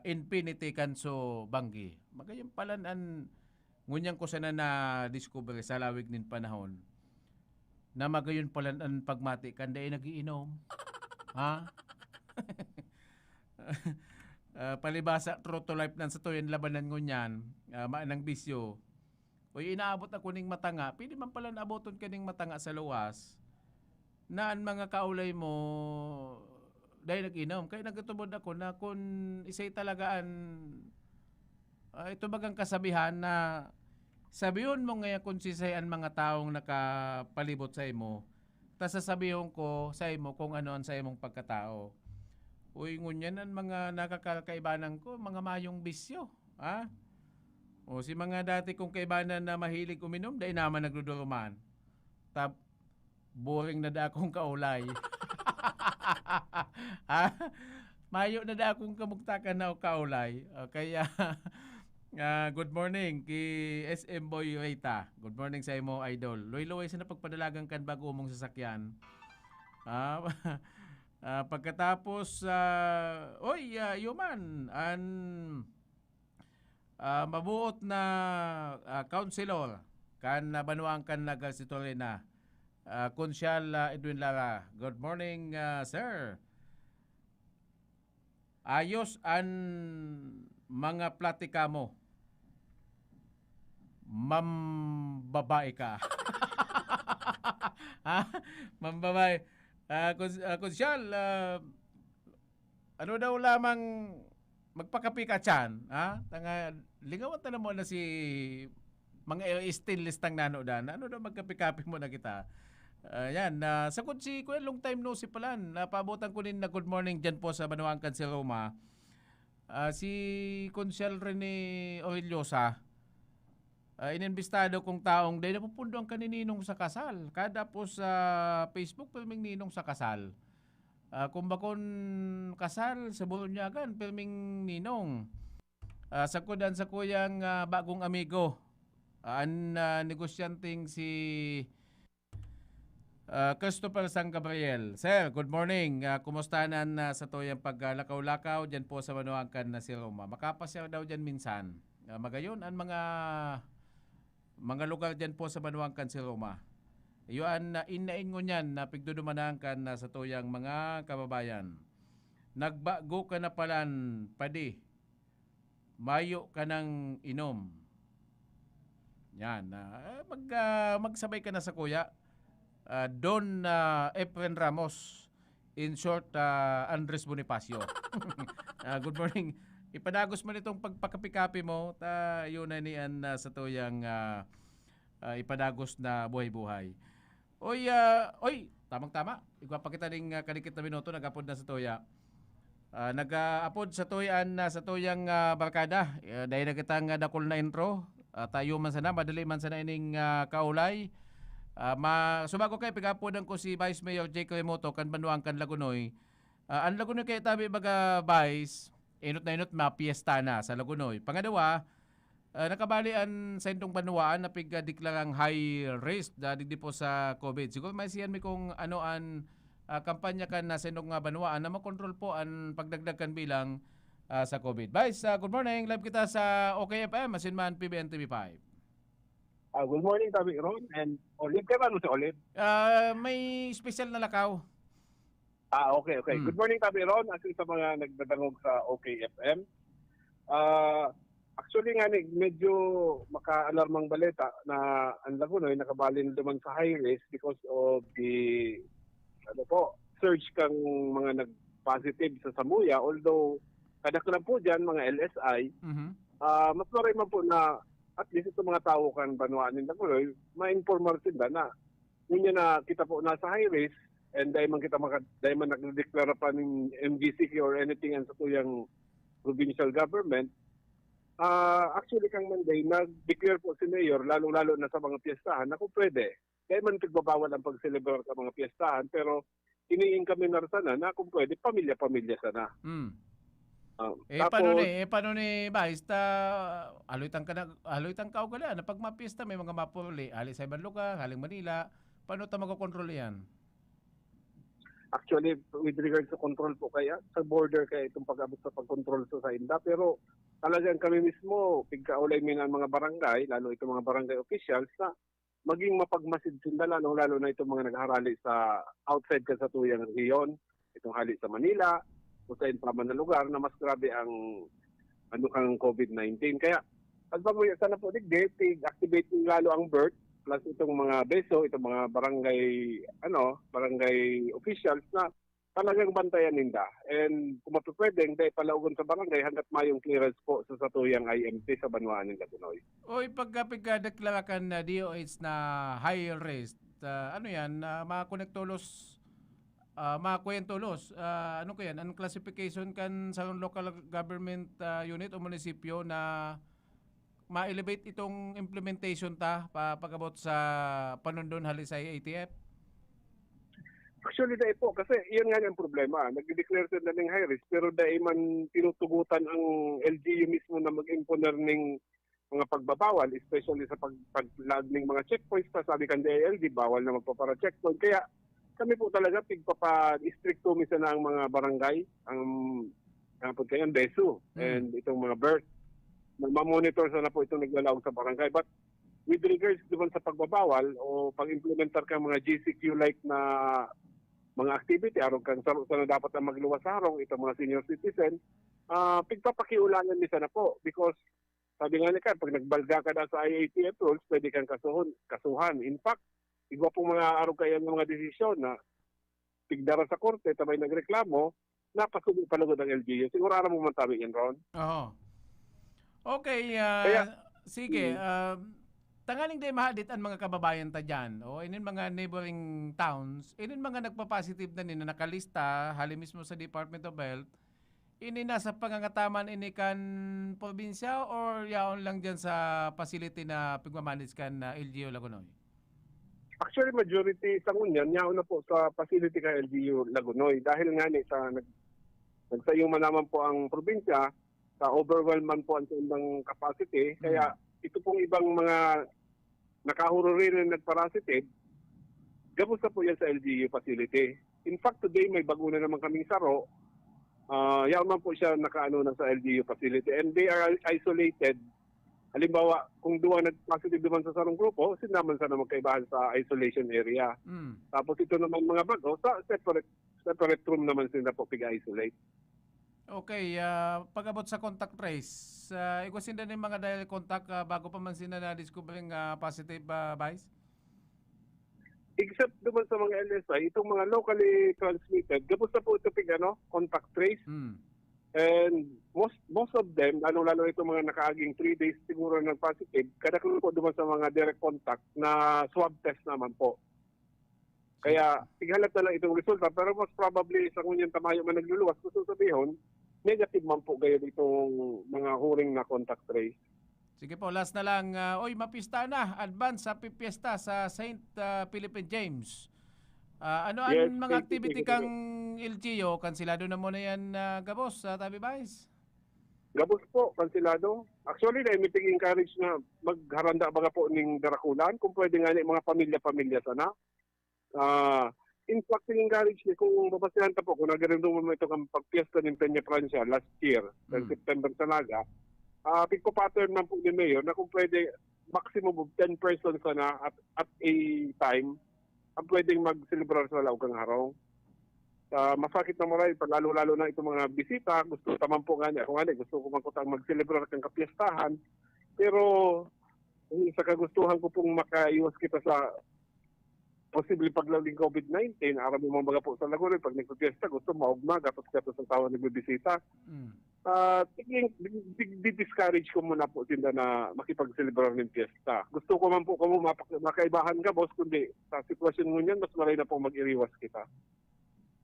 Infinity Kanso Banggi? Magayong palan ngunyang ko sana na discover sa lawig nin panahon. Na magayon palan an pagmati kan day nagiinom. Ha? Palibasa true to life nan sa tuyan labanan ngunyan maanang bisyo. Inaabot ako ning matanga, pili man pala naaboton ka ning matanga sa luwas na ang mga kaulay mo dahil nag-inom. Kaya nagtubod ako na kung isay talagaan ito bagang kasabihan na sabiyon mo ngayon kung sisayan mga taong nakapalibot sa imo, tas sasabihin ko sa imo kung ano ang sa imong pagkatao. Ngunyan ang mga nakakaibanan ko, mga mayong bisyo. O si mga dati kong kaibanan na mahilig uminom, dahil naman nagduduruman. Boring na da akong kaulay. Mayo na da akong kamugtakan na kaulay. Kaya, good morning kay SM Boy Rita. Good morning sa imo, idol. Loy-loy sa napagpadalagan kan bago mong sasakyan. Pagkatapos, yuman, mabuot na counselor kan banuang kan nagasitore na Konsyal Edwin Lara. Good morning, sir. Ayos ang mga platika mo. Mambabae ka. Ha? Mambabae. Konsyal, ano daw lamang magpakapi ka tiyan? Ha? Lingawan ta na mo na si mga stainless tang nanodan. Ano daw magkapi-kapi mo na kita? Yan, sagod si Kuya, long time no si Palan. Napabutan ko din na good morning dyan po sa Banuangkan si Roma. Si Consyal Rene Orillosa, inimbistado kong taong dahil napupundo ang kanininong sa kasal. Kada po sa Facebook, filming ninong sa kasal. Kung bakon kasal sa Burunyagan, filming ninong. Sakudan sa kuyang bagong amigo. Ang negosyanteng si Christopher San Gabriel. Sir, good morning. Kumusta na sa toyang paglakaw-lakaw dyan po sa Banuangkan na si Roma? Makapasya daw dyan minsan. Magayon, ang mga lugar dyan po sa Banuangkan si Roma. Iyon inaingon yan na pigdudumanangkan na sa toyang mga kababayan. Nagbago ka na palan, padi. Mayo ka ng inom. Yan. Magsabay ka na sa kuya. Don Efren Ramos. In short, Andres Bonifacio. Good morning. Ipadagos mo nitong pagpakapi-kapi mo. Yun na niyan sa toyang ipadagos na buhay-buhay. Oy, tamang-tama. Ipapakita rin kadikit na minuto. Nag-upload na sa toya. Nag-upload sa toyaan sa toyang barkada. Dahil na kitang dakol na intro. Tayo man sana, madali man sana ining kaulay. Subago kay pigapodan ko si Vice Mayor Jake Remoto kan Banuangkan Lagunoy. Ang Lagunoy kay tabi baga Vice, inot na inot mapiesta na sa Lagunoy. Pangalawa, nakabalian sa intong Banuaan na pigdeklarang high risk dahil po sa COVID. Siguro may siyan mi kung ano an kampanya kan na sa intong Banuaan na makontrol po ang pagdagdag kan bilang sa COVID. Vice, good morning. Live kita sa OKFM, Masinman PBN TV5. Good morning, Tabi Ron. And Olive, kaya ba si Olive? May special na lakaw. Okay. Good morning, Tabi Ron. Actually, sa mga nagdadangog sa OKFM. Actually nga, medyo maka-alarmang balita na ang Lagunoy nakabalin naman sa high risk because of the surge kang mga nag-positive sa Samuya. Although, kadaklan po dyan, mga LSI, mas maray man po na at least itong mga tao kan Banuaan ng Lagunoy, ma-informal sila na yun na kita po nasa high risk and dahil man nagdeklara pa ng MGCQ or anything sa tuyang provincial government, actually kang Monday, nag-declare po si Mayor, lalo-lalo na sa mga piyestahan, na kung pwede. Dahil man pagbabawal ang pag-celebrate sa mga piyestahan, pero iniing kami na sana na kung pwede, pamilya-pamilya sana. Paano ni Vice, aloy tang kaugala na pag mapista may mga mapuli, hali sa ibang lugar, haling Manila, paano ta magkokontrol yan? Actually, with regards to control po kaya, sa border kaya itong pag-abot sa pag-control sa inda, pero talagang kami mismo, pigkaulay min ang mga barangay, lalo itong mga barangay officials, na maging mapagmasid sila, lalo na itong mga nagharali sa outside ka sa tuyang rehiyon, itong hali sa Manila, o sa intraman na lugar na mas grabe ang kang COVID-19. Kaya, sana po activate lalo ang BERT plus itong mga beso, itong mga barangay officials na talagang bantayan ninda. And kung mapipwedeng, dahil palaugon sa barangay hanggat mayong clearance po sa satuyang IMT sa Banuaan ng Lagunoy. Oy, pagka-deklarakan na DOH na high risk, makakonektolos, makakuyentolos, ano ko yan? Anong classification kan sa local government unit o munisipyo na ma-elevate itong implementation pagabot sa panundon hali sa ATF? Actually, dahil po, kasi iyan nga ang problema. Nag-declare sila ng high risk, pero dahil man tinutugutan ang LGU mismo na mag-imponer ng mga pagbabawal, especially sa paglag ng mga checkpoints, sabi kan DILG, bawal na magpapara checkpoint. Kaya kami po talaga pigpapa-stricto misa na ang mga barangay, ang BESU, and itong mga BERT. Ma-monitor sana po itong naglalawag sa barangay. But with regards naman sa pagbabawal o pag-implementar ka mga GCQ like na mga activity aron kang sa na dapat na magluwas sa harong ito mga senior citizen, pigpapakiulangan ni sana po because sabi nga nila, pag nagbalga ka na sa IATF rules, pwede kang kasuhan. In fact, iba pong mga araw kayo ng mga desisyon na pigdara sa korte, tabay nagreklamo, napasubo palagod ng LGU. Siguro aram mo man tabi yan, Ron? Oo. Okay, sige. Tangaling day mahadit ang mga kababayan ta dyan. O inin mga neighboring towns, inin mga nagpa-positive na nina nakalista, hali mismo sa Department of Health, ini nasa pangangataman ini kan probinsya or yaon lang dyan sa facility na pigmamanage kan LGU Lagunoy? Actually, majority sa ngunyan, yaon na po sa facility ka LGU Lagunoy. Dahil nga ni sa nagsayuman naman po ang probinsya, sa overwhelman po ang ng capacity, kaya ito pong ibang mga nakahuro rin na nagparasitive, gabos na po yan sa LGU facility. In fact, today may bago na naman kaming saro. Yan man po siya nakaano na sa LGU facility and they are isolated. Halimbawa, kung duwa nag-positive naman sa sarong grupo, sinaman sana magkaibahan sa isolation area. Tapos ito naman mga bago, sa separate room naman sila po pig-isolate. Okay, pag-abot sa contact trace, ikwasin din yung mga direct contact bago pa man sila na-discovering positive Vice? Except naman sa mga LSI, itong mga locally transmitted, gabos na po ito contact trace. And most of them, lalo itong mga nakaaging 3 days siguro ng positive, kadaklan po naman sa mga direct contact na swab test naman po. Kaya tighalat na lang itong resulta, pero most probably sa kunyang tamayo man nagluluwas, gusto sabihin, negative man po gayon itong mga huring na contact trace. Sige po, last na lang. Mapista na. Advance sa pipiesta sa St. Philippine James. Ano ang mga activity kang LGU? Kansilado na muna yan, Gabos, Tabi Vice? Gabos po, kansilado. Actually, may tig-encourage na magharanda baga po ng darakulan. Kung pwede nga mga pamilya-pamilya sana. In fact, encourage niya kung mapasihan ta po, kung nagarindo mo ito kang pagpiesta ng Peña Francia last year, September talaga, pagpo-pattern man po ni Mayor na kung pwede maximum of 10 persons na at a time ang pwedeng mag-celebrar sa Laugang Harong. Masakit na maray, lalo-lalo na itong mga bisita, gusto naman po nga niya, kung gusto ko man mag-celebrar kang kapiestahan, pero sa kagustuhan ko pong makaiwas kita sa posible paglawing COVID-19, aram mo mga po sa Laguna, pag nagpiesta, gusto maugma, gatos-gatos ang tawag nagbibisita. Discourage ko muna po sila na makipag-celebrar ng piyesta. Gusto ko man po kung makaibahan ka, boss, kundi sa sitwasyon mo niyan, mas maray na po mag-iriwas kita.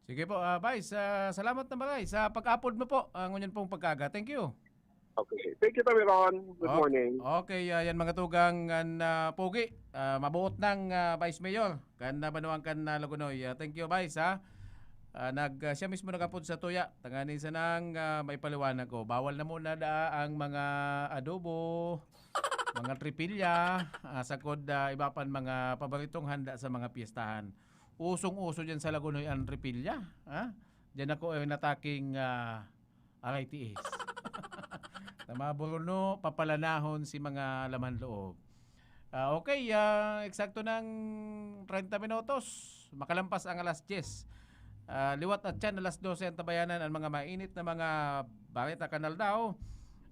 Sige po, Vice, salamat na maray sa pag-upload mo po ang ngunyan pong pagkaga. Thank you. Okay. Thank you, Tamiron. Good morning. Okay, yan mga tugang Pogi. Mabuot ng Vice Mayor. Kan banuang kan Lagunoy. Thank you, Vice, ha. Siya mismo nagapod sa tuya. Tanganin sa nang may paliwanag ko. Bawal na muna ang mga adobo, mga tripilya, sakod iba pan mga paboritong handa sa mga piyestahan. Usong-uso dyan sa Lagunoy ang tripilya. Diyan ako nataking RITS. Maburuno, papalanahon si mga laman loob. Okay, eksakto ng 30 minutos. Makalampas ang alas 10. Liwat at yan, alas 12 ang tabayanan ang mga mainit na mga Barita Kanal daw.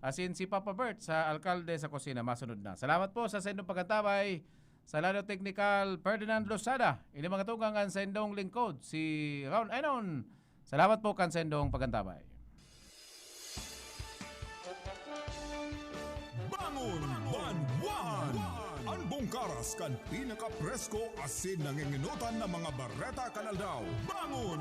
Asin si Papa Bert sa alkalde sa kusina. Masunod na. Salamat po sa sendong pagkantabay. Sa lado technical, Ferdinand Losada. Ini mga tugang ang sendong lingkod, si Ron Enon. Salamat po kan sendong pagkantabay. Banwan! Ang bongkaras kan pinaka-presko asin nanginginutan ng mga Barita Kanal daw. Bangon!